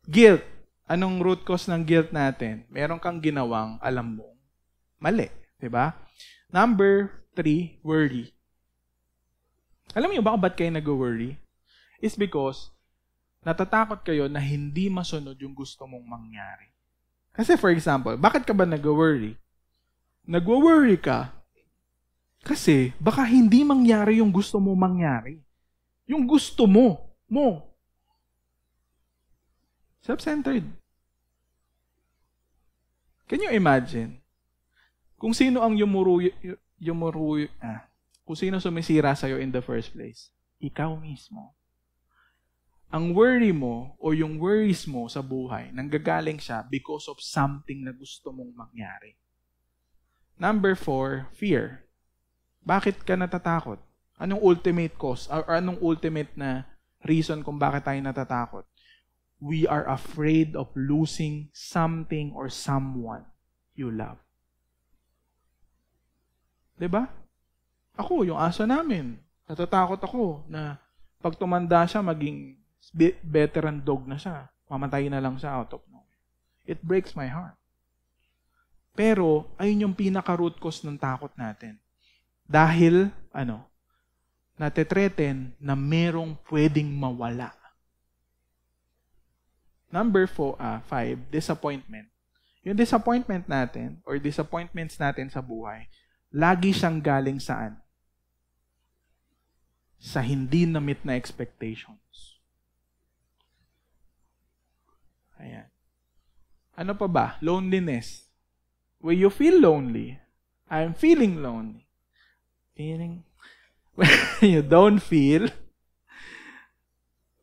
Speaker 1: Guilt. Anong root cause ng guilt natin? Meron kang ginawang alam mong mali. Diba? Number 3, worry. Alam niyo ba kung ba't kayo nag-worry? It's because natatakot kayo na hindi masunod yung gusto mong mangyari. Kasi for example, bakit ka ba nag-worry? Nag-worry ka kasi baka hindi mangyari yung gusto mo mangyari. Yung gusto mo. Self-centered. Can you imagine? Kung sino ang kung sino sumisira sa'yo in the first place? Ikaw mismo. Ang worry mo o yung worries mo sa buhay, nanggagaling siya because of something na gusto mong mangyari. Number 4, fear. Bakit ka natatakot? Anong ultimate cause? Or anong ultimate na reason kung bakit tayo natatakot? We are afraid of losing something or someone you love. Diba? Ako, yung aso namin, natatakot ako na pag tumanda siya, maging veteran dog na siya. Mamatay na lang siya out of nowhere. It breaks my heart. Pero, ayun yung pinaka-root cause ng takot natin. Dahil, natitreten na merong pwedeng mawala. Number 5, disappointment. Yung disappointment natin or disappointments natin sa buhay, lagi siyang galing saan? Sa hindi na-meet na expectations. Ayan. Ano pa ba? Loneliness. When you feel lonely, I'm feeling lonely. When you don't feel,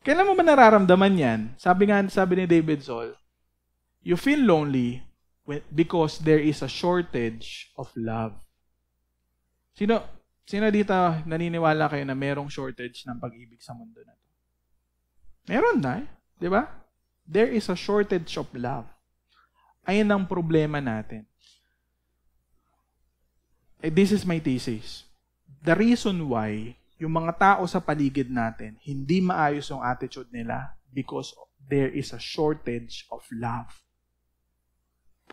Speaker 1: kailan mo ba nararamdaman yan? Sabi ni David Soul, you feel lonely because there is a shortage of love. Sino dito naniniwala kayo na merong shortage ng pag-ibig sa mundo na to? Meron na, di ba? There is a shortage of love. Ayun ang problema natin. This is my thesis. The reason why yung mga tao sa paligid natin, hindi maayos yung attitude nila because there is a shortage of love.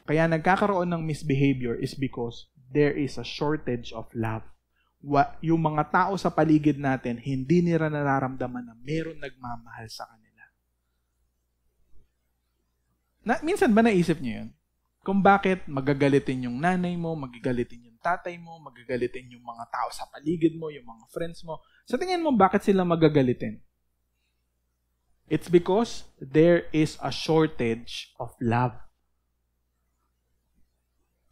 Speaker 1: Kaya nagkakaroon ng misbehavior is because there is a shortage of love. Yung mga tao sa paligid natin, hindi nila nararamdaman na meron nagmamahal sa kanila. Minsan ba naisip niyo yun? Kung bakit magagalitin yung nanay mo, magagalitin yung tatay mo, magagalitin yung mga tao sa paligid mo, yung mga friends mo. Sa tingin mo, bakit sila magagalitin? It's because there is a shortage of love.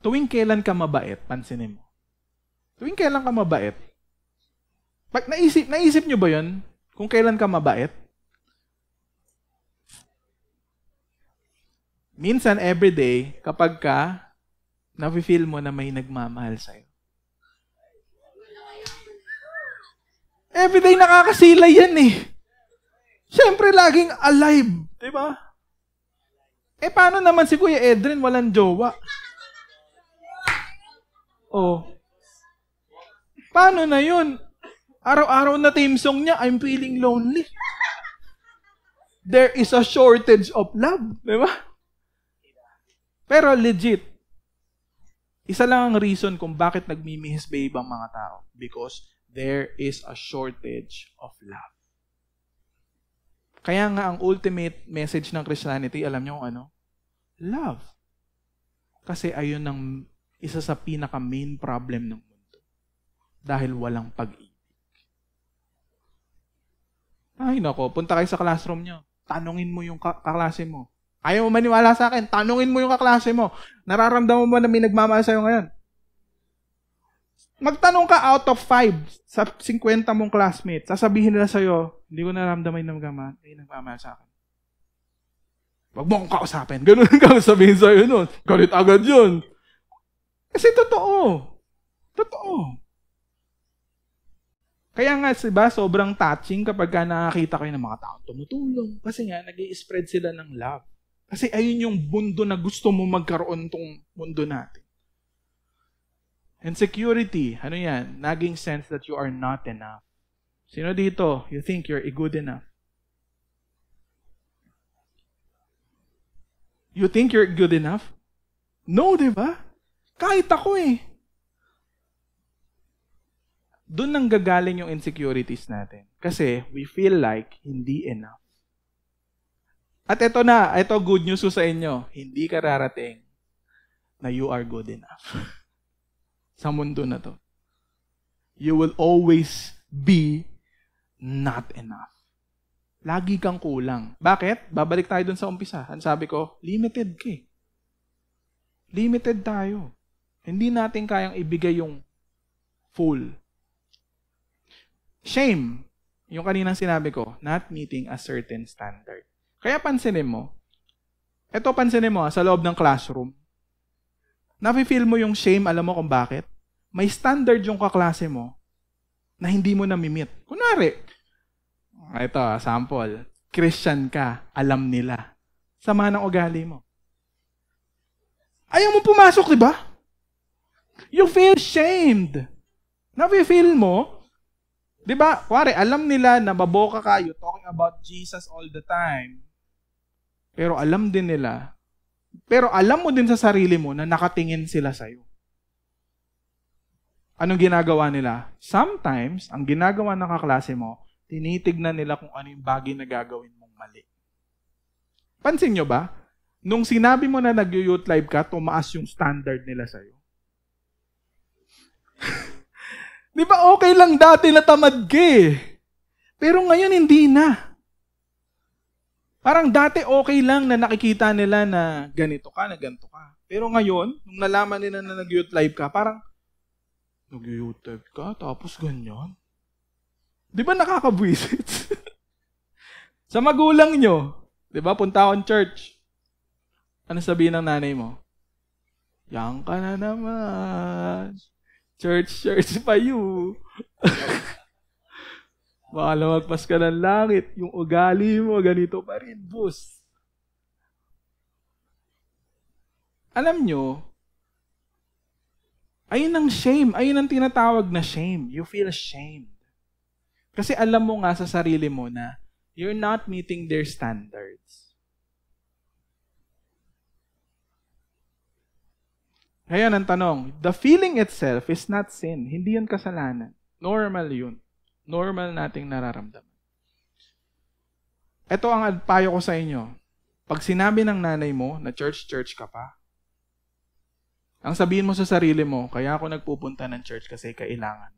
Speaker 1: Tuwing kailan ka mabait, pansinin mo. Tuwing kailan ka mabait? Pag naisip nyo ba yun? Kung kailan ka mabait? Minsan, everyday, kapag ka nafe-feel mo na may nagmamahal sa'yo. Everyday nakakasila yan eh. Siyempre, laging alive. Diba? Paano naman si Kuya Edrin walang jowa? Oh. Paano na yun? Araw-araw na theme song niya, I'm feeling lonely. There is a shortage of love. Diba? Pero legit, isa lang ang reason kung bakit nagmimihisbehave ang mga tao. Because there is a shortage of love. Kaya nga ang ultimate message ng Christianity, alam niyo kung ano? Love. Kasi ayun ang isa sa pinaka-main problem ng mundo. Dahil walang pag-ibig. Ay nako, punta kayo sa classroom niyo. Tanungin mo yung kaklase mo. Ayaw mo maniwala sa akin, tanungin mo yung kaklase mo. Nararamdaman mo na may nagmamahal sa'yo ngayon? Magtanong ka out of 5 sa 50 mong classmates. Sasabihin nila sa'yo, hindi ko nararamdaman yung nagmamahal sa akin. Wag mo akong kausapin. Ganun ang sabihin sa'yo nun. Galit agad yun. Kasi totoo. Totoo. Kaya nga, diba, sobrang touching kapag nakakita kayo ng mga taong tumutulong. Kasi nga, nag-i-spread sila ng love. Kasi ayun yung mundo na gusto mo magkaroon tong mundo natin. Insecurity, ano yan? Naging sense that you are not enough. Sino dito? You think you're good enough? You think you're good enough? No, di ba? Kahit ako eh. Doon nang gagaling yung insecurities natin. Kasi we feel like hindi enough. At ito good news sa inyo. Hindi ka rarating na you are good enough. Sa mundo na to. You will always be not enough. Lagi kang kulang. Bakit? Babalik tayo dun sa umpisa. Ang sabi ko, limited ka eh. Limited tayo. Hindi natin kayang ibigay yung full. Shame. Yung kaninang sinabi ko, not meeting a certain standard. Kaya pansinin mo sa loob ng classroom, nafe-feel mo yung shame, alam mo kung bakit? May standard yung kaklase mo na hindi mo namimit. Kunwari, ito, sample, Christian ka, alam nila. Sama ng ugali mo. Ayaw mo pumasok, di ba? You feel shamed. Nafe-feel mo, di ba? Kunwari, alam nila na baboka ka, you're talking about Jesus all the time. Pero alam mo din sa sarili mo na nakatingin sila sa'yo. Anong ginagawa nila? Sometimes, ang ginagawa ng kaklase mo, tinitignan nila kung ano yung bagay na gagawin mong mali. Pansin nyo ba? Nung sinabi mo na nag-youth live ka, tumaas yung standard nila sa'yo. Di ba okay lang dati na tamad ka eh? Pero ngayon hindi na. Parang dati okay lang na nakikita nila na ganito ka, na ganito ka. Pero ngayon, nung nalaman nila na nag-youth live ka, parang, nag-youth live ka, tapos ganyan? Di ba nakakabwisit? Sa magulang nyo, di ba, punta akong church. Ano sabihin ng nanay mo? Yang ka na naman. Church pa you. Baka lumagpas ka ng langit. Yung ugali mo, ganito pa rin. Bus. Alam nyo, ayun ang shame. Ayun ang tinatawag na shame. You feel ashamed. Kasi alam mo nga sa sarili mo na you're not meeting their standards. Ngayon ang tanong, the feeling itself is not sin. Hindi yun kasalanan. Normal yun. Normal nating nararamdaman. Ito ang payo ko sa inyo. Pag sinabi ng nanay mo na church ka pa, ang sabihin mo sa sarili mo, kaya ako nagpupunta ng church kasi kailangan.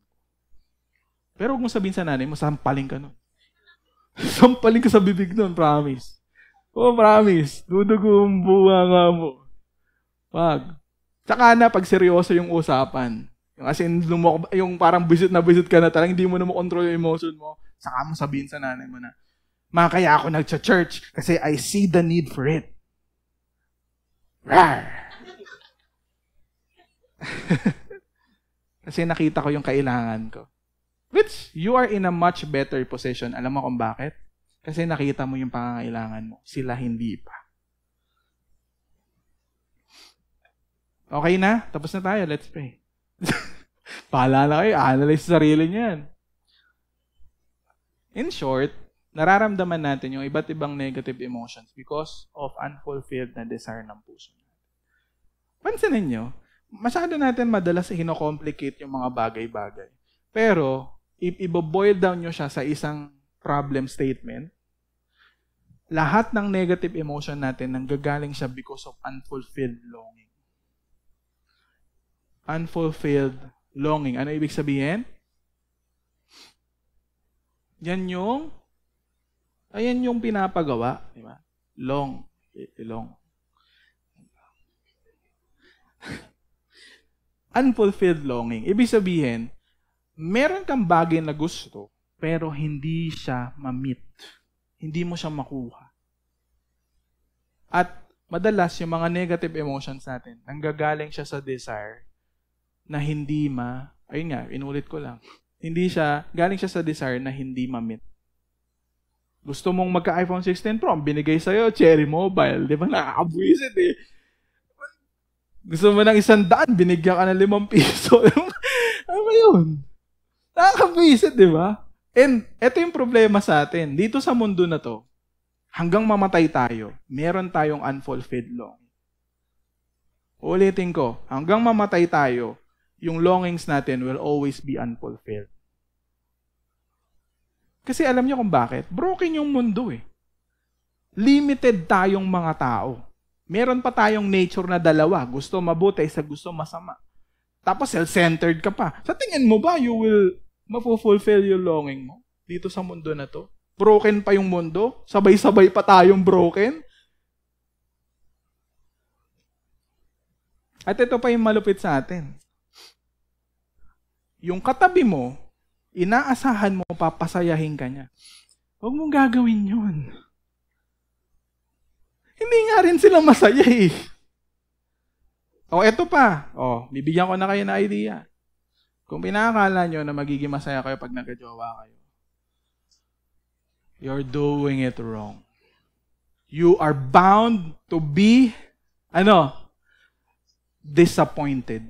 Speaker 1: Pero huwag mo sabihin sa nanay mo, sampaling ka nun. Sampaling ka sa bibig nun, promise. Oh, promise. Dudugo ang buha nga mo. Wag. Tsaka na, pag seryoso yung usapan. Yung as in, yung parang visit ka na talagang hindi mo na makontrol yung emotion mo. Saka mo sabihin sa nanay mo na, Ma, kaya ako nag-church kasi I see the need for it. Rawr! Kasi nakita ko yung kailangan ko. Which, you are in a much better position. Alam mo kung bakit? Kasi nakita mo yung pangangailangan mo. Sila hindi pa. Okay na? Tapos na tayo. Let's pray. Pahala na kayo. Analyze sa sarili niyan. In short, nararamdaman natin yung iba't ibang negative emotions because of unfulfilled na desire ng puso natin. Pansinin nyo, masyado natin madalas hino-complicate yung mga bagay-bagay. Pero, i-boil down nyo siya sa isang problem statement, lahat ng negative emotion natin nanggagaling siya because of unfulfilled longing. Unfulfilled longing. Ano ibig sabihin? Ayan yung pinapagawa. Di ba? Long. Unfulfilled longing. Ibig sabihin, meron kang bagay na gusto, pero hindi siya ma-meet. Hindi mo siya makuha. At madalas, yung mga negative emotions natin, nanggagaling siya sa desire na hindi ayun nga, inulit ko lang. Galing siya sa desire na hindi ma-meet. Gusto mong magka-iPhone 16 Pro, binigay sa'yo, Cherry Mobile. Di ba? Nakakabuisit eh. Gusto mo ng 100, binigyan ka ng 5 piso. Ano ba yun? Nakakabisit, di ba? And ito yung problema sa atin. Dito sa mundo na to, hanggang mamatay tayo, meron tayong unfulfilled longing. Ulitin ko, hanggang mamatay tayo, yung longings natin will always be unfulfilled. Kasi alam niyo kung bakit? Broken yung mundo eh. Limited tayong mga tao. Meron pa tayong nature na dalawa. Gusto mabuti sa gusto masama. Tapos self-centered ka pa. Sa tingin mo ba you will mapufulfill yung longing mo dito sa mundo na to? Broken pa yung mundo? Sabay-sabay pa tayong broken? At ito pa yung malupit sa atin. Yung katabi mo, inaasahan mo, papasayahin ka niya. Huwag mong gagawin yun. Hindi nga rin sila masaya eh. Eto pa. Bibigyan ko na kayo ng idea. Kung pinakakala nyo na magiging masaya kayo pag nagkajowa kayo, you're doing it wrong. You are bound to be, disappointed.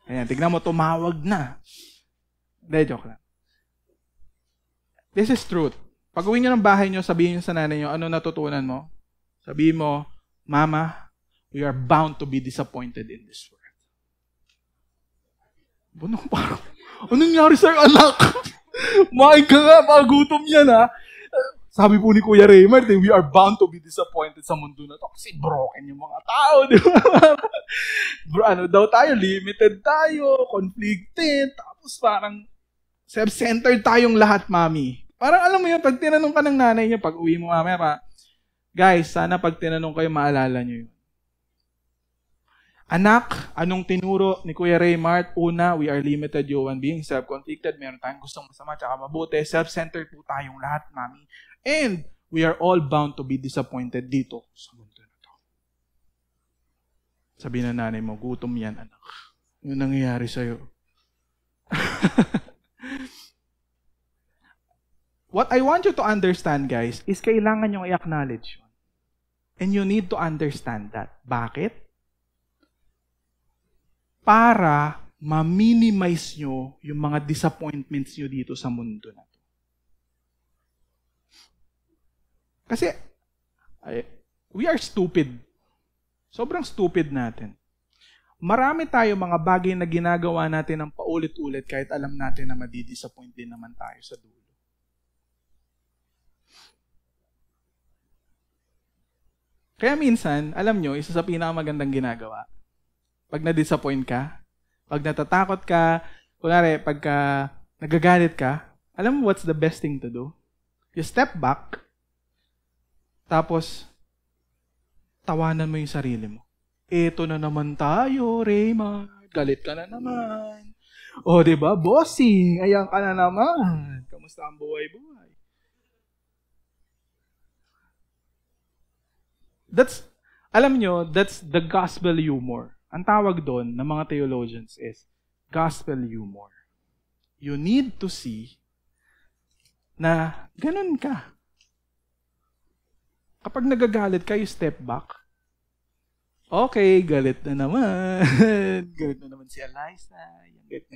Speaker 1: Ayan, tignan mo, tumawag na. Hindi, joke lang. This is truth. Pag uwi nyo ng bahay nyo, sabihin nyo sa nanay nyo, ano natutunan mo? Sabihin mo, Mama, we are bound to be disappointed in this world. Parang, anong nangyari sa'yo, anak? Main ka nga, magutom yan, ha? Sabi po ni Kuya Raymond, we are bound to be disappointed sa mundo na to kasi broken yung mga tao, di ba? Tayo, limited tayo, conflicted, tapos parang self-centered tayong lahat, Mami. Parang alam mo yun, pag tinanong ka ng nanay niyo, pag uwi mo mamaya, guys, sana pag tinanong kayo, maalala niyo yun. Anak, anong tinuro ni Kuya Raymart? Una, we are limited human beings, self-conflicted, meron tayong gustong masama, tsaka mabuti, self-centered po tayong lahat, Mami. And we are all bound to be disappointed dito sa mundo na to. Sabi na nanay mo, gutom yan, anak. Yung nangyayari sa'yo. What I want you to understand, guys, is kailangan yung i-acknowledge yun. And you need to understand that. Bakit? Para ma-minimize nyo yung mga disappointments nyo dito sa mundo na to. Kasi, we are stupid. Sobrang stupid natin. Marami tayo mga bagay na ginagawa natin ng paulit-ulit kahit alam natin na madidisappoint din naman tayo sa dulo. Kaya minsan, alam nyo, isa sa pinakamagandang ginagawa, pag na-disappoint ka, pag natatakot ka, kunwari, pagka nagagalit ka, alam mo what's the best thing to do? You step back, tapos, tawanan mo yung sarili mo. Eto na naman tayo, Raymond. Galit ka na naman. O, diba? Bossing, ayan ka na naman. Kamusta ang buhay-buhay? Alam nyo, that's the gospel humor. Ang tawag doon ng mga theologians is gospel humor. You need to see na ganun ka. Kapag nagagalit ka, you step back. Okay, galit na naman. Galit na naman si Eliza.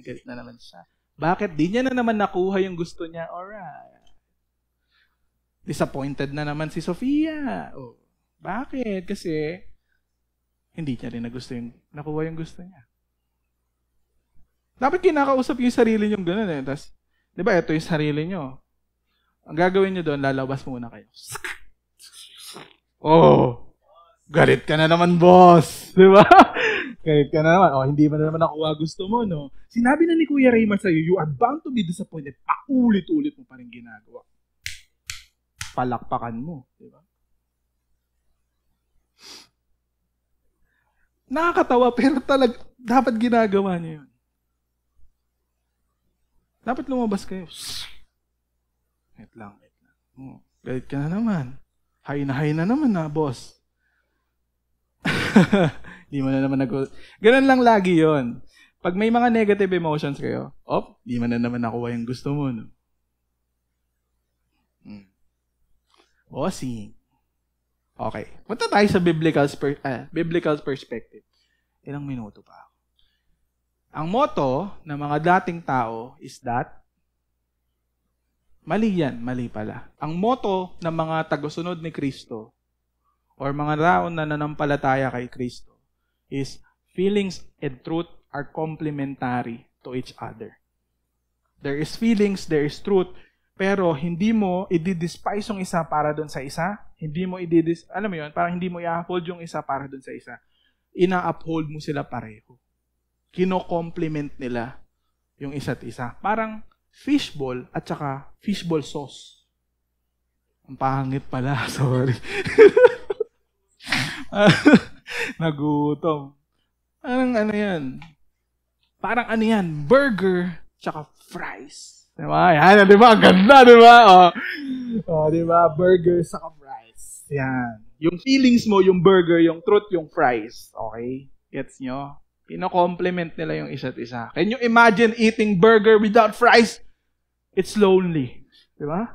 Speaker 1: Galit na naman siya. Bakit? Di niya na naman nakuha yung gusto niya. Alright. Disappointed na naman si Sofia. Oh. Bakit? Kasi hindi niya rin nakuha yung gusto niya. Dapat kinakausap yung sarili niyong gano'n eh. Tapos, di ba, ito yung sarili niyo. Ang gagawin niyo doon, lalabas muna kayo. Oh, galit ka na naman, boss. Di ba? Galit ka na naman. Oh, hindi mo na naman nakuha gusto mo, no? Sinabi na ni Kuya Raymond sa'yo, you are bound to be disappointed. Paulit-ulit mo pa rin ginagawa. Palakpakan mo. Di ba? Nakakatawa, pero dapat ginagawa niyo yun. Dapat lumabas kayo. Wait lang. Oh, galit ka na naman. Hay na naman na, boss. Di mo na naman Ganun lang lagi yon. Pag may mga negative emotions kayo, di mo na naman nakuha yung gusto mo, no? Bossing. Okay. Punta tayo sa biblical perspective. Ilang minuto pa ako. Ang motto ng mga dating tao is that mali yan, mali pala. Ang motto ng mga tagasunod ni Kristo or mga tao na nanampalataya kay Kristo is feelings and truth are complementary to each other. There is feelings, there is truth, pero hindi mo i-despise yung isa para doon sa isa. Hindi mo alam mo yun, parang hindi mo i-uphold yung isa para doon sa isa. Ina-uphold mo sila pareho. Kino-complement nila yung isa't isa. Parang fishball at saka fishball sauce. Ang pangit pala, sorry. Nagutom. Parang yan? Parang yan? Burger tsaka fries. Diba? Yan, diba? Ang ganda, diba? Diba? Burger saka fries. Yan. Yung feelings mo, yung burger, yung truth, yung fries. Okay? Gets nyo? Pino-complement nila yung isa't isa. Can you imagine eating burger without fries? It's lonely. Diba?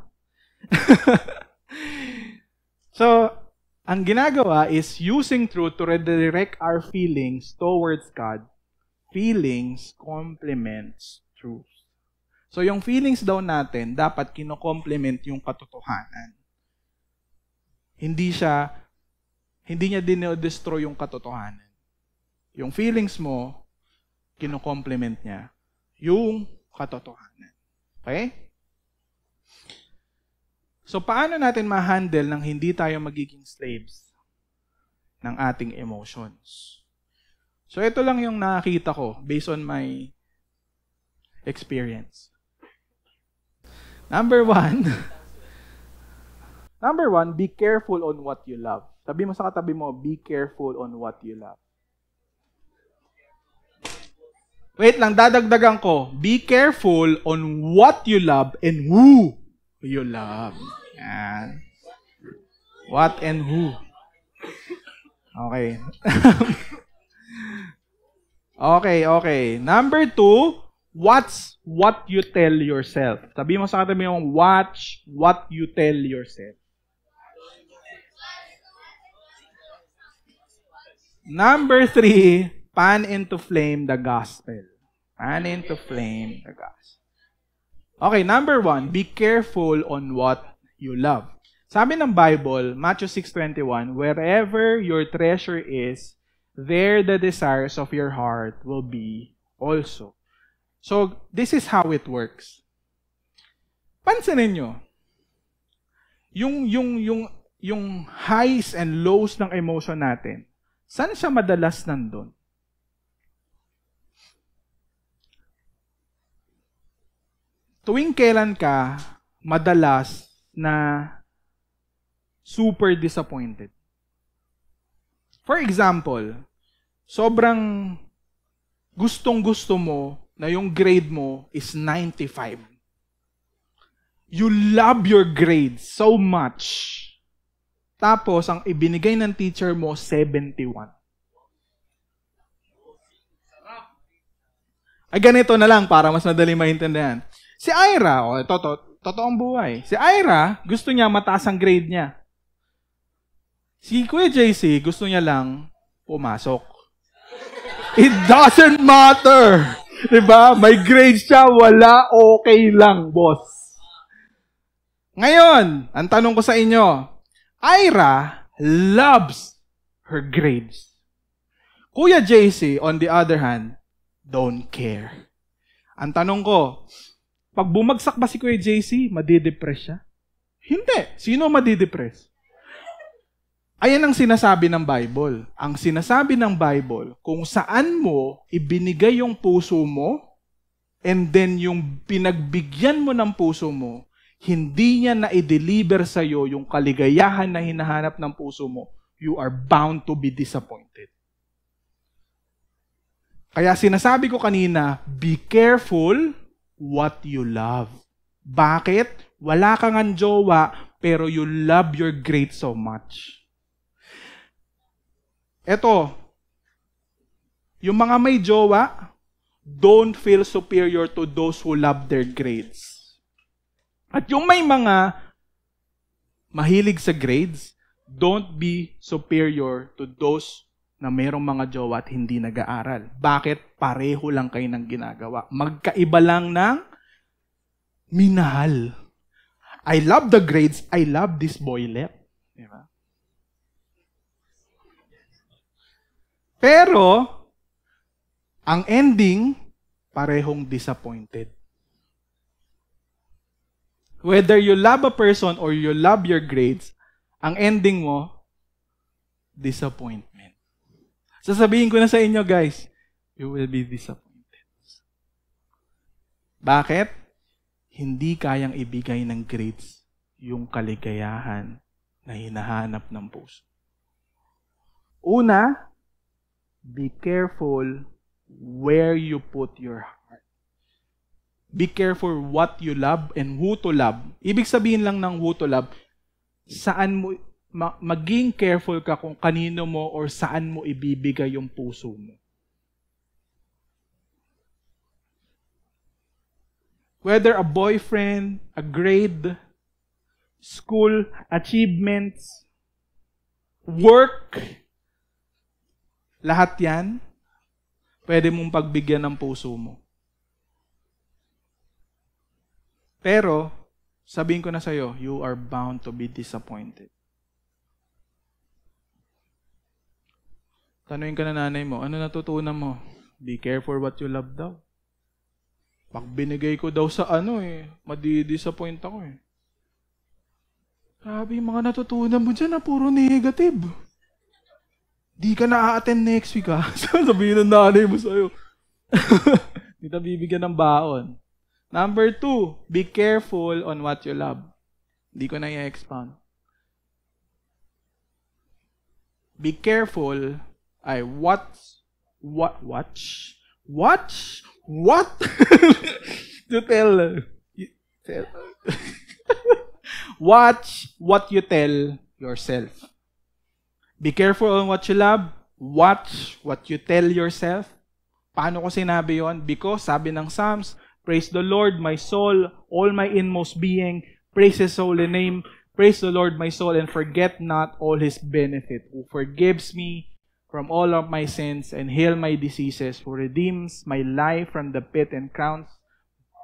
Speaker 1: So, ang ginagawa is using truth to redirect our feelings towards God. Feelings complements truth. So, yung feelings daw natin, dapat kino-complement yung katotohanan. Hindi niya dinodestroy yung katotohanan. Yung feelings mo, kino-complement niya yung katotohanan. Okay? So, paano natin ma-handle nang hindi tayo magiging slaves ng ating emotions? So, ito lang yung nakakita ko based on my experience. Number one, be careful on what you love. Sabi mo sa katabi mo, be careful on what you love. Wait lang, dadagdagan ko. Be careful on what you love and who you love. Yan. What and who. Okay. Okay. Number 2, Watch what you tell yourself. Sabi mo sa katabi mo, watch what you tell yourself. Number 3, fan into flame the gospel. Fan into flame the gospel. Okay, number 1, be careful on what you love. Sabi ng Bible, Matthew 6:21, wherever your treasure is, there the desires of your heart will be also. So, this is how it works. Pansinin nyo, yung highs and lows ng emotion natin, saan siya madalas nandun? Tuwing kailan ka madalas na super disappointed? For example, sobrang gustong-gusto mo na yung grade mo is 95. You love your grade so much. Tapos, ang ibinigay ng teacher mo, 71. Ay, ganito na lang para mas madali maintindihan. Si Ira, totoong buhay. Si Ira, gusto niya mataas ang grade niya. Si Kuya JC, gusto niya lang pumasok. It doesn't matter. Diba? May grade siya, wala, okay lang, boss. Ngayon, ang tanong ko sa inyo, Ira loves her grades. Kuya JC, on the other hand, don't care. Ang tanong ko, pag bumagsak ba si Kuya JC, madidepress siya? Hindi. Sino madidepress? Ayan ang sinasabi ng Bible. Ang sinasabi ng Bible, kung saan mo ibinigay yung puso mo, and then yung pinagbigyan mo ng puso mo, hindi niya na i-deliver sa'yo yung kaligayahan na hinahanap ng puso mo, you are bound to be disappointed. Kaya sinasabi ko kanina, be careful what you love. Bakit? Wala kang ang jowa, pero you love your grade so much. Eto, yung mga may jowa, don't feel superior to those who love their grades. At yung may mga mahilig sa grades, don't be superior to those na mayroong mga jowa at hindi nag-aaral. Bakit? Pareho lang kayo ng ginagawa. Magkaiba lang ng minahal. I love the grades, I love this boylet. Diba? Pero, ang ending, parehong disappointed. Whether you love a person or you love your grades, ang ending mo, disappointment. Sasabihin ko na sa inyo, guys, you will be disappointed. Bakit? Hindi kayang ibigay ng grades yung kaligayahan na hinahanap ng puso. Una, be careful where you put your heart. Be careful what you love and who to love. Ibig sabihin lang ng who to love, saan mo, maging careful ka kung kanino mo or saan mo ibibigay yung puso mo. Whether a boyfriend, a grade, school, achievements, work, lahat yan, pwede mong pagbigyan ng puso mo. Pero, sabihin ko na sa'yo, you are bound to be disappointed. Tanungin ka na nanay mo, ano natutunan mo? Be careful what you love daw. Pag binigay ko daw sa madi-disappoint ako eh. Grabe, yung mga natutunan mo dyan puro negative. Di ka na-attend next week ha. Sabihin ng nanay mo sa'yo. Di na bibigyan ng baon. Number 2, be careful on what you love. Hindi ko na i-expound. Be careful, watch? What? To tell. Watch what you tell yourself. Be careful on what you love. Watch what you tell yourself. Paano ko sinabi yon? Because sabi ng Psalms, praise the Lord, my soul, all my inmost being, praise His holy name, praise the Lord, my soul, and forget not all His benefit, who forgives me from all of my sins and heal my diseases, who redeems my life from the pit and crowns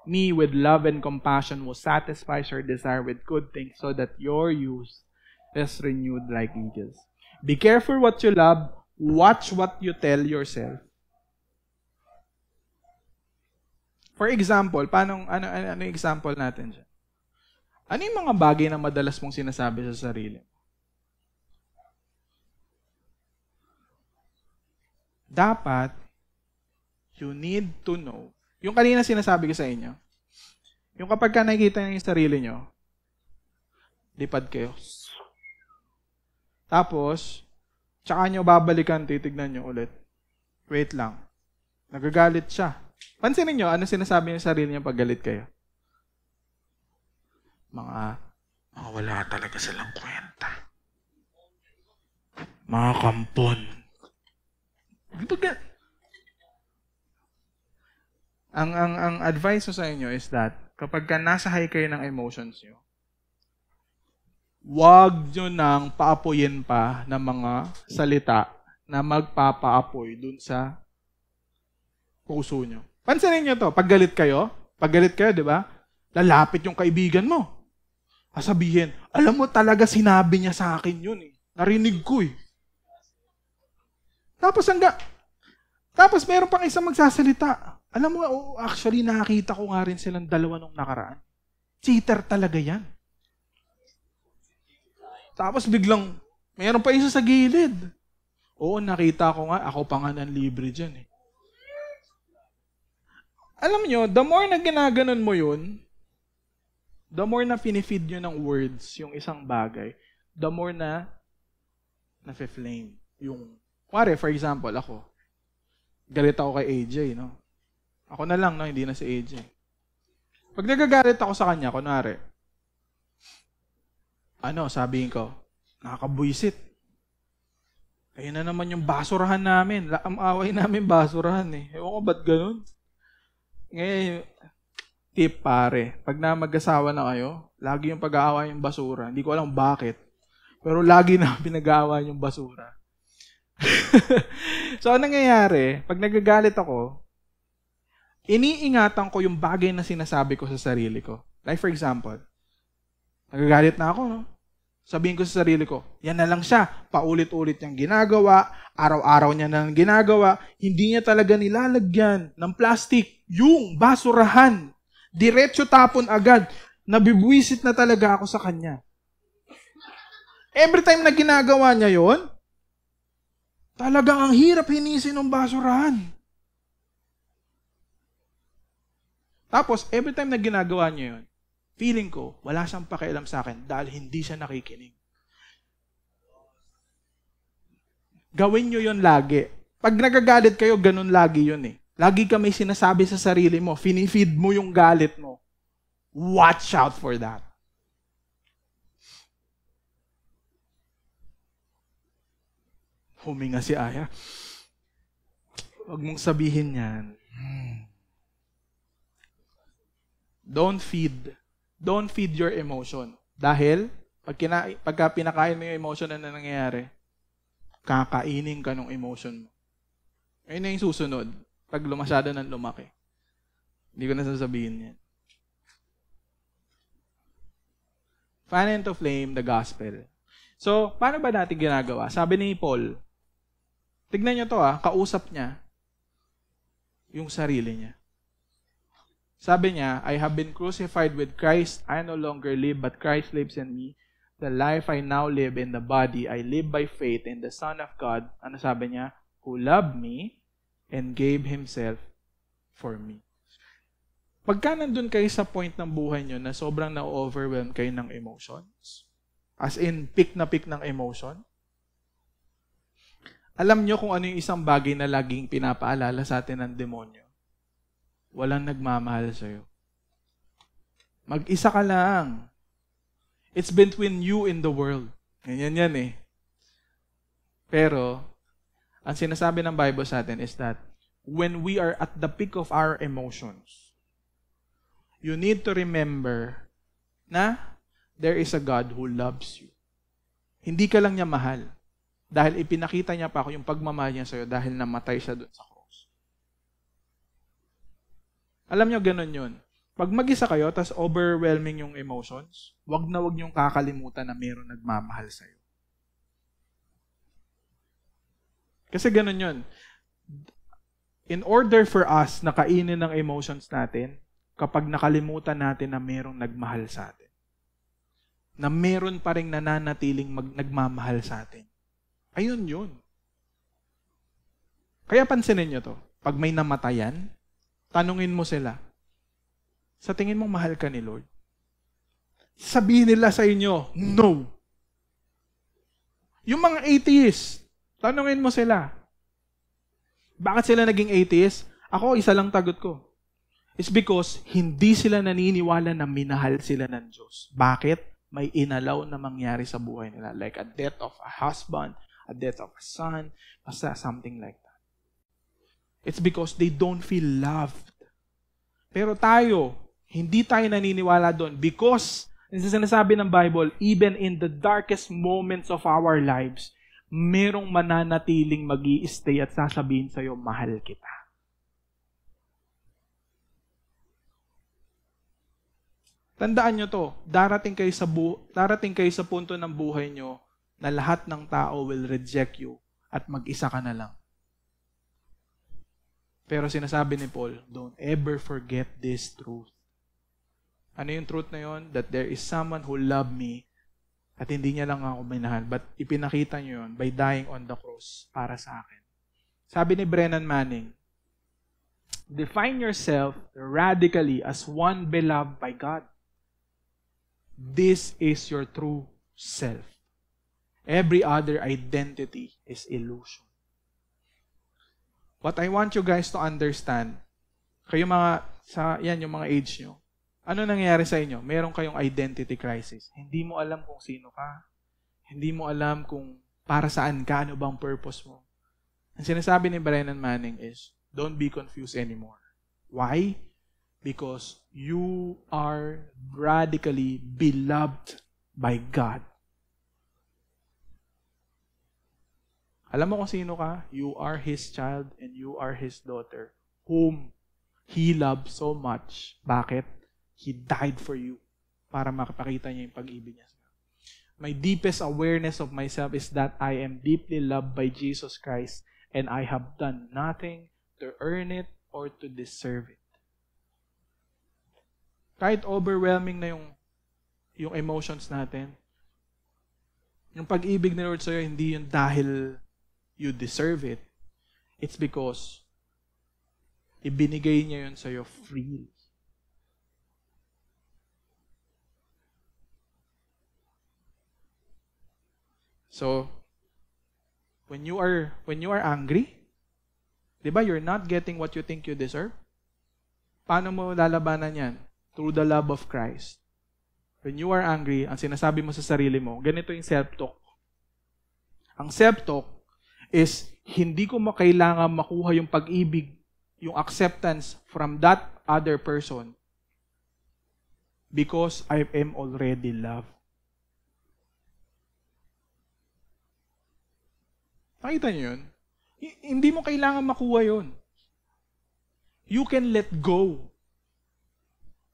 Speaker 1: me with love and compassion, who satisfies your desire with good things, so that your youth is renewed like eagles. Be careful what you love. Watch what you tell yourself. For example, ano example natin dyan? Ano yung mga bagay na madalas mong sinasabi sa sarili? Dapat, you need to know. Yung kanina sinasabi ko sa inyo, yung kapag ka nakikita niyo yung sarili nyo, lipad kayo. Tapos, tsaka nyo babalikan, titignan nyo ulit. Wait lang. Nagagalit siya. Pansinin nyo, ano sinasabi niyo sa sarili niyo pag galit kayo? Mga wala talaga silang kwenta. Mga kampon. Ang advice ko sa inyo is that kapag ka nasa high kayo ng emotions nyo, wag nyo nang paapoyin pa ng mga salita na magpapaapoy dun sa puso nyo. Pansinin nyo to, pag galit kayo, di ba? Lalapit yung kaibigan mo. Sabihin, alam mo talaga sinabi niya sa akin yun eh. Narinig ko eh. Tapos meron pang isang magsasalita. Alam mo, actually nakakita ko nga rin silang dalawa nung nakaraan. Cheater talaga yan. Tapos biglang, meron pa isa sa gilid. Oo, nakita ko nga, ako pa nga ng libre dyan eh. Alam nyo, the more na ginaganon mo yun, the more na pinifeed nyo ng words yung isang bagay, the more na nafe-flame. For example, ako, galit ako kay AJ, no? Ako na lang, no? Hindi na si AJ. Pag nagagalit ako sa kanya, kunwari, sabihin ko, nakakabwisit. Ayun na naman yung basurahan namin. Ang away namin basurahan eh. Ewan ko, ba't ganun? Ngayon, tip pare, pag na mag-asawa na kayo, lagi yung pag-aawa yung basura. Hindi ko alam bakit. Pero lagi na pinag-aawa yung basura. So, anong nangyayari? Pag nagagalit ako, iniingatan ko yung bagay na sinasabi ko sa sarili ko. Like for example, nagagalit na ako, no? Sabihin ko sa sarili ko, yan na lang siya. Paulit-ulit niyang ginagawa, araw-araw niya na ginagawa, hindi niya talaga nilalagyan ng plastic yung basurahan. Diretso tapon agad. Nabibwisit na talaga ako sa kanya. Every time na ginagawa niya yon, talagang ang hirap hinisin ng basurahan. Tapos, every time na ginagawa niya yon, feeling ko, wala siyang pakialam sa akin dahil hindi siya nakikinig. Gawin niyo yon lagi. Pag nagagalit kayo, ganun lagi yun eh. Lagi ka may sinasabi sa sarili mo, finifeed mo yung galit mo. Watch out for that. Huminga si Aya. Huwag mong sabihin yan. Don't feed your emotion. Dahil, pagka pinakain mo yung emotion na nangyayari, kakainin ka ng emotion mo. Ayun na yung susunod. Pag masyado nang lumaki. Hindi ko na sasabihin yan. Fan into flame the gospel. So, paano ba natin ginagawa? Sabi ni Paul, tignan nyo to kausap niya yung sarili niya. Sabi niya, I have been crucified with Christ. I no longer live, but Christ lives in me. The life I now live in the body, I live by faith in the Son of God. Ano sabi niya? Who loved me and gave Himself for me. Pagka nandun kayo sa point ng buhay nyo na sobrang na-overwhelm kayo ng emotions, as in, peak ng emotion, alam nyo kung ano yung isang bagay na laging pinapaalala sa atin ng demonyo. Walang nagmamahal sa'yo. Mag-isa ka lang. It's between you and the world. Ganyan yan eh. Pero, ang sinasabi ng Bible sa atin is that when we are at the peak of our emotions, you need to remember na there is a God who loves you. Hindi ka lang niya mahal. Dahil ipinakita niya pa ako yung pagmamahal niya sa'yo dahil namatay siya doon sa cross. Alam niyo, ganun yun. Pag mag-isa kayo, tas overwhelming yung emotions, wag na wag niyong kakalimutan na mayroong nagmamahal sa'yo. Kasi ganun yun. In order for us na kainin ng emotions natin, kapag nakalimutan natin na mayroong nagmahal sa atin, na mayroon pa rin nananatiling nagmamahal sa atin. Ayun yun. Kaya pansinin nyo to. Pag may namatayan, tanungin mo sila, sa tingin mong mahal ka ni Lord? Sabihin nila sa inyo, no. Yung mga atheists, tanungin mo sila. Bakit sila naging atheist? Ako, isa lang tagot ko. It's because hindi sila naniniwala na minahal sila ng Diyos. Bakit? May inalaw na mangyari sa buhay nila. Like a death of a husband, a death of a son, basta something like that. It's because they don't feel loved. Pero tayo, hindi tayo naniniwala doon because, sinasabi ng Bible, even in the darkest moments of our lives, merong mananatiling mag-i-stay at sasabihin sa'yo, mahal kita. Tandaan nyo to, darating kayo sa punto ng buhay nyo na lahat ng tao will reject you at mag-isa ka na lang. Pero sinasabi ni Paul, don't ever forget this truth. Ano yung truth na yun? That there is someone who loved me at hindi niya lang ako minahal, but ipinakita niyo yun by dying on the cross para sa akin. Sabi ni Brennan Manning, define yourself radically as one beloved by God. This is your true self. Every other identity is illusion. What I want you guys to understand, kayo yung mga age nyo, ano nangyayari sa inyo? Meron kayong identity crisis. Hindi mo alam kung sino ka. Hindi mo alam kung para saan ka, ano bang purpose mo. Ang sinasabi ni Brennan Manning is, don't be confused anymore. Why? Because you are radically beloved by God. Alam mo kung sino ka? You are His child and you are His daughter, whom He loved so much. Bakit? He died for you para makapakita niya yung pag-ibig niya. My deepest awareness of myself is that I am deeply loved by Jesus Christ and I have done nothing to earn it or to deserve it. Kahit overwhelming na yung emotions natin, yung pag-ibig ni Lord sa'yo, hindi yun dahil you deserve it. It's because ibinigay niya yun sa'yo freely. So, when you are angry, 'di ba, you're not getting what you think you deserve. Paano mo lalabanan 'yan? Through the love of Christ. When you are angry, ang sinasabi mo sa sarili mo, ganito yung self-talk. Ang self-talk is hindi ko kailangan makuha yung pag-ibig, yung acceptance from that other person because I am already loved. Nakita niyo yun? Hindi mo kailangan makuha yun. You can let go.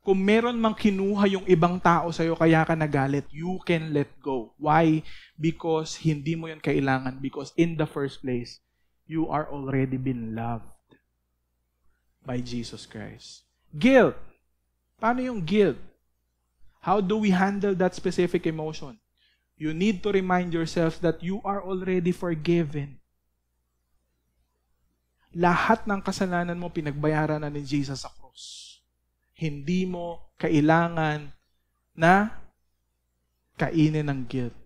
Speaker 1: Kung meron mang kinuha yung ibang tao sa'yo kaya ka nagalit, you can let go. Why? Because hindi mo yun kailangan. Because in the first place, you are already been loved by Jesus Christ. Guilt. Paano yung guilt? How do we handle that specific emotion? You need to remind yourself that you are already forgiven. Lahat ng kasalanan mo pinagbayaran na ni Jesus sa cross. Hindi mo kailangan na kainin ng guilt.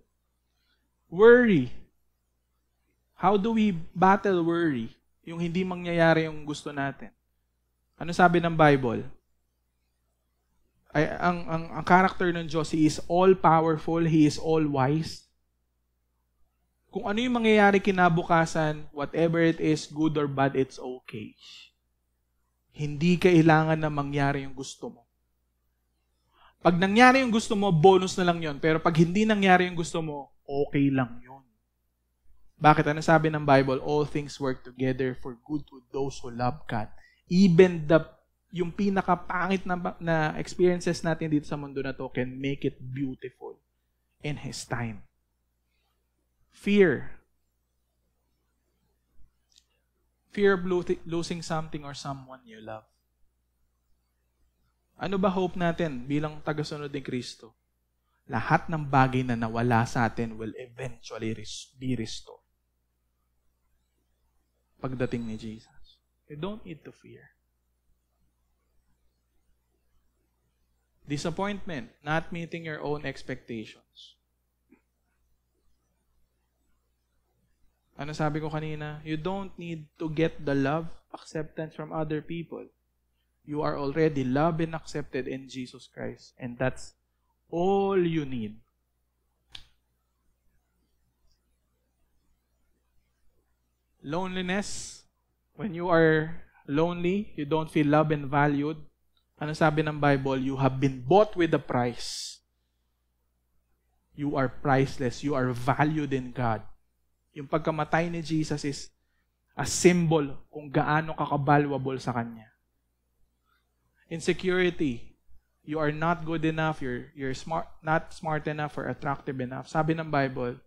Speaker 1: Worry. How do we battle worry? Yung hindi mangyayari yung gusto natin. Ano sabi ng Bible? Ang character ng Diyos, He is all-powerful, He is all-wise. Kung ano yung mangyayari kinabukasan, whatever it is, good or bad, it's okay. Hindi kailangan na mangyari yung gusto mo. Pag nangyari yung gusto mo, bonus na lang yon. Pero pag hindi nangyari yung gusto mo, okay lang yon. Bakit? Ano sabi ng Bible? All things work together for good to those who love God. Even yung pinakapangit na experiences natin dito sa mundo na to can make it beautiful in His time. Fear. Fear of losing something or someone you love. Ano ba hope natin bilang tagasunod ni Kristo? Lahat ng bagay na nawala sa atin will eventually be restored. Pagdating ni Jesus. You don't need to fear. Disappointment, not meeting your own expectations. Ano sabi ko kanina? You don't need to get the love, acceptance from other people. You are already loved and accepted in Jesus Christ. And that's all you need. Loneliness. When you are lonely, you don't feel loved and valued. Ano sabi ng Bible? You have been bought with a price. You are priceless. You are valued in God. Yung pagkamatay ni Jesus is a symbol kung gaano ka ka-valuable sa Kanya. Insecurity. You are not good enough. You're not smart enough or attractive enough. Sabi ng Bible,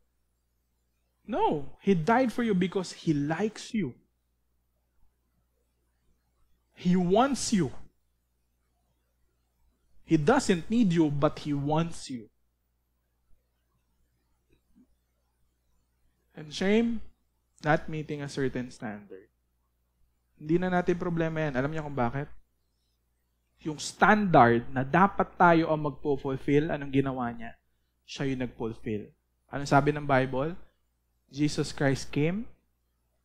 Speaker 1: no. He died for you because He likes you. He wants you. He doesn't need you, but He wants you. And shame, not meeting a certain standard. Hindi na natin problema yan. Alam niyo kung bakit? Yung standard na dapat tayo ang magpo-fulfill, anong ginawa niya? Siya yung nag-fulfill. Anong sabi ng Bible? Jesus Christ came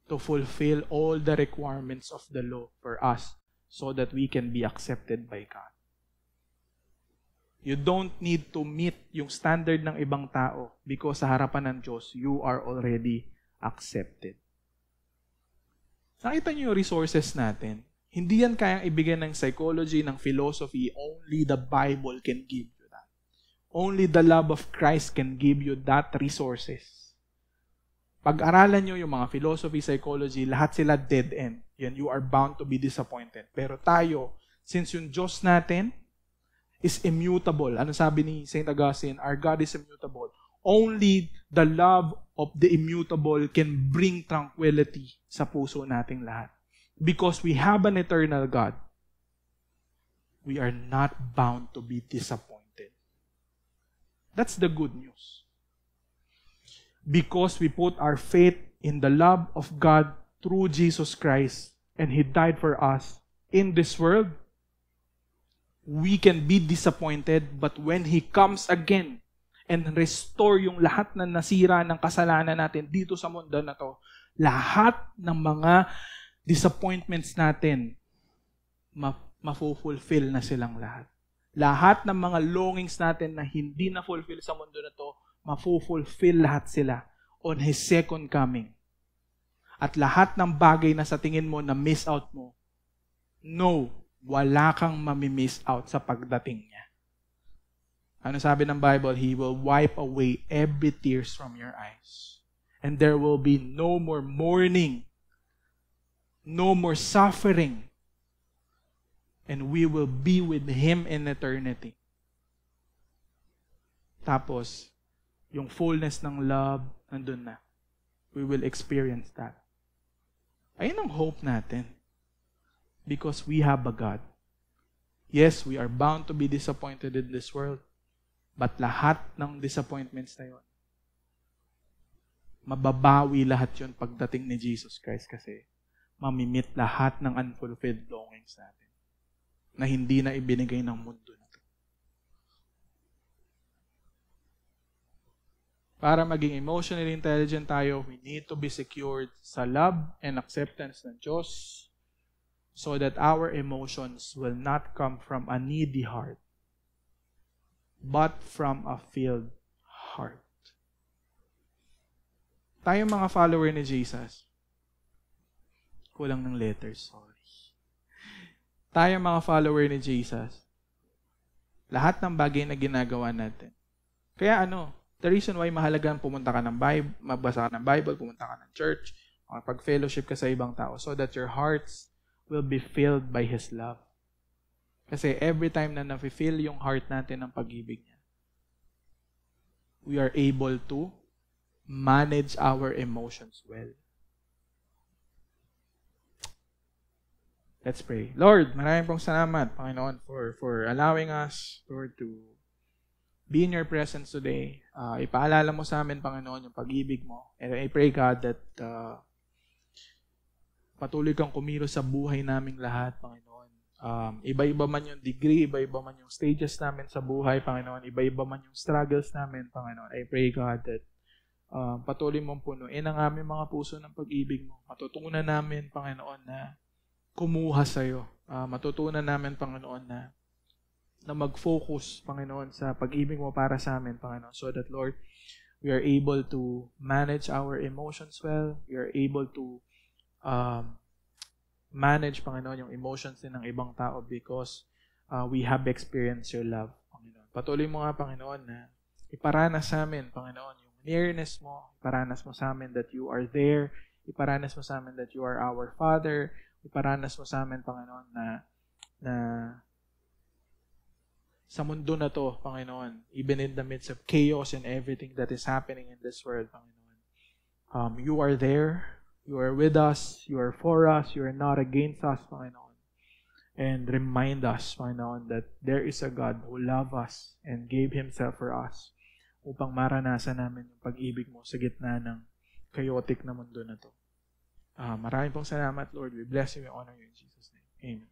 Speaker 1: to fulfill all the requirements of the law for us so that we can be accepted by God. You don't need to meet yung standard ng ibang tao because sa harapan ng Diyos, you are already accepted. Nakita niyo yung resources natin. Hindi yan kayang ibigay ng psychology, ng philosophy. Only the Bible can give you that. Only the love of Christ can give you that resources. Pag-aralan nyo yung mga philosophy, psychology, lahat sila dead end. Yan, you are bound to be disappointed. Pero tayo, since yung Diyos natin is immutable. Ano sabi ni St. Augustine? Our God is immutable. Only the love of the immutable can bring tranquility sa puso nating lahat. Because we have an eternal God, we are not bound to be disappointed. That's the good news. Because we put our faith in the love of God through Jesus Christ and He died for us in this world, we can be disappointed, but when He comes again and restore yung lahat na nasira ng kasalanan natin dito sa mundo na to, lahat ng mga disappointments natin, mafulfill na silang lahat. Lahat ng mga longings natin na hindi na fulfill sa mundo na to, mafulfill lahat sila on His second coming. At lahat ng bagay na sa tingin mo na miss out mo, no, wala kang mamimiss out sa pagdating niya. Ano sabi ng Bible? He will wipe away every tears from your eyes. And there will be no more mourning, no more suffering, and we will be with Him in eternity. Tapos, yung fullness ng love, nandun na. We will experience that. Ayun ang hope natin. Because we have a God. Yes, we are bound to be disappointed in this world. But lahat ng disappointments na yun, mababawi lahat yun pagdating ni Jesus Christ kasi mamimit lahat ng unfulfilled longings natin na hindi na ibinigay ng mundo na to. Para maging emotionally intelligent tayo, we need to be secured sa love and acceptance ng Diyos so that our emotions will not come from a needy heart, but from a filled heart. tayong mga follower ni Jesus, kulang ng letters, sorry. Tayong mga follower ni Jesus, lahat ng bagay na ginagawa natin. Kaya the reason why mahalagang pumunta ka ng Bible, magbasa ka ng Bible, pumunta ka ng church, pag-fellowship ka sa ibang tao, so that your hearts will be filled by His love. Kasi every time na nafe-fill yung heart natin ng pag-ibig niya, we are able to manage our emotions well. Let's pray. Lord, maraming pong salamat, Panginoon, for allowing us, Lord, to be in your presence today. Ipaalala mo sa amin, Panginoon, yung pag-ibig mo. And I pray, God, that patuloy kang kumilos sa buhay naming lahat, Panginoon. Iba-iba man yung degree, iba-iba man yung stages namin sa buhay, Panginoon. Iba-iba man yung struggles namin, Panginoon. I pray, God, that patuloy mong punuin ang aming mga puso ng pag-ibig mo. Matutunan namin, Panginoon, na kumuha sa'yo. Matutunan namin, Panginoon, na mag-focus, Panginoon, sa pag-ibig mo para sa amin, Panginoon, so that, Lord, we are able to manage our emotions well. We are able to manage, Panginoon, yung emotions din ng ibang tao because we have experienced your love, Panginoon. Patuloy mo nga, Panginoon, na iparanas sa amin, Panginoon, yung nearness mo. Iparanas mo sa amin that you are there. Iparanas mo sa amin that you are our Father. Iparanas mo sa amin, Panginoon, na sa mundo na to, Panginoon, even in the midst of chaos and everything that is happening in this world, Panginoon, you are there, you are with us, you are for us, you are not against us, Panginoon. And remind us, Panginoon, that there is a God who loved us and gave Himself for us upang maranasan namin yung pag-ibig mo sa gitna ng chaotic na mundo na to. Maraming pong salamat, Lord. We bless you and honor you in Jesus' name. Amen.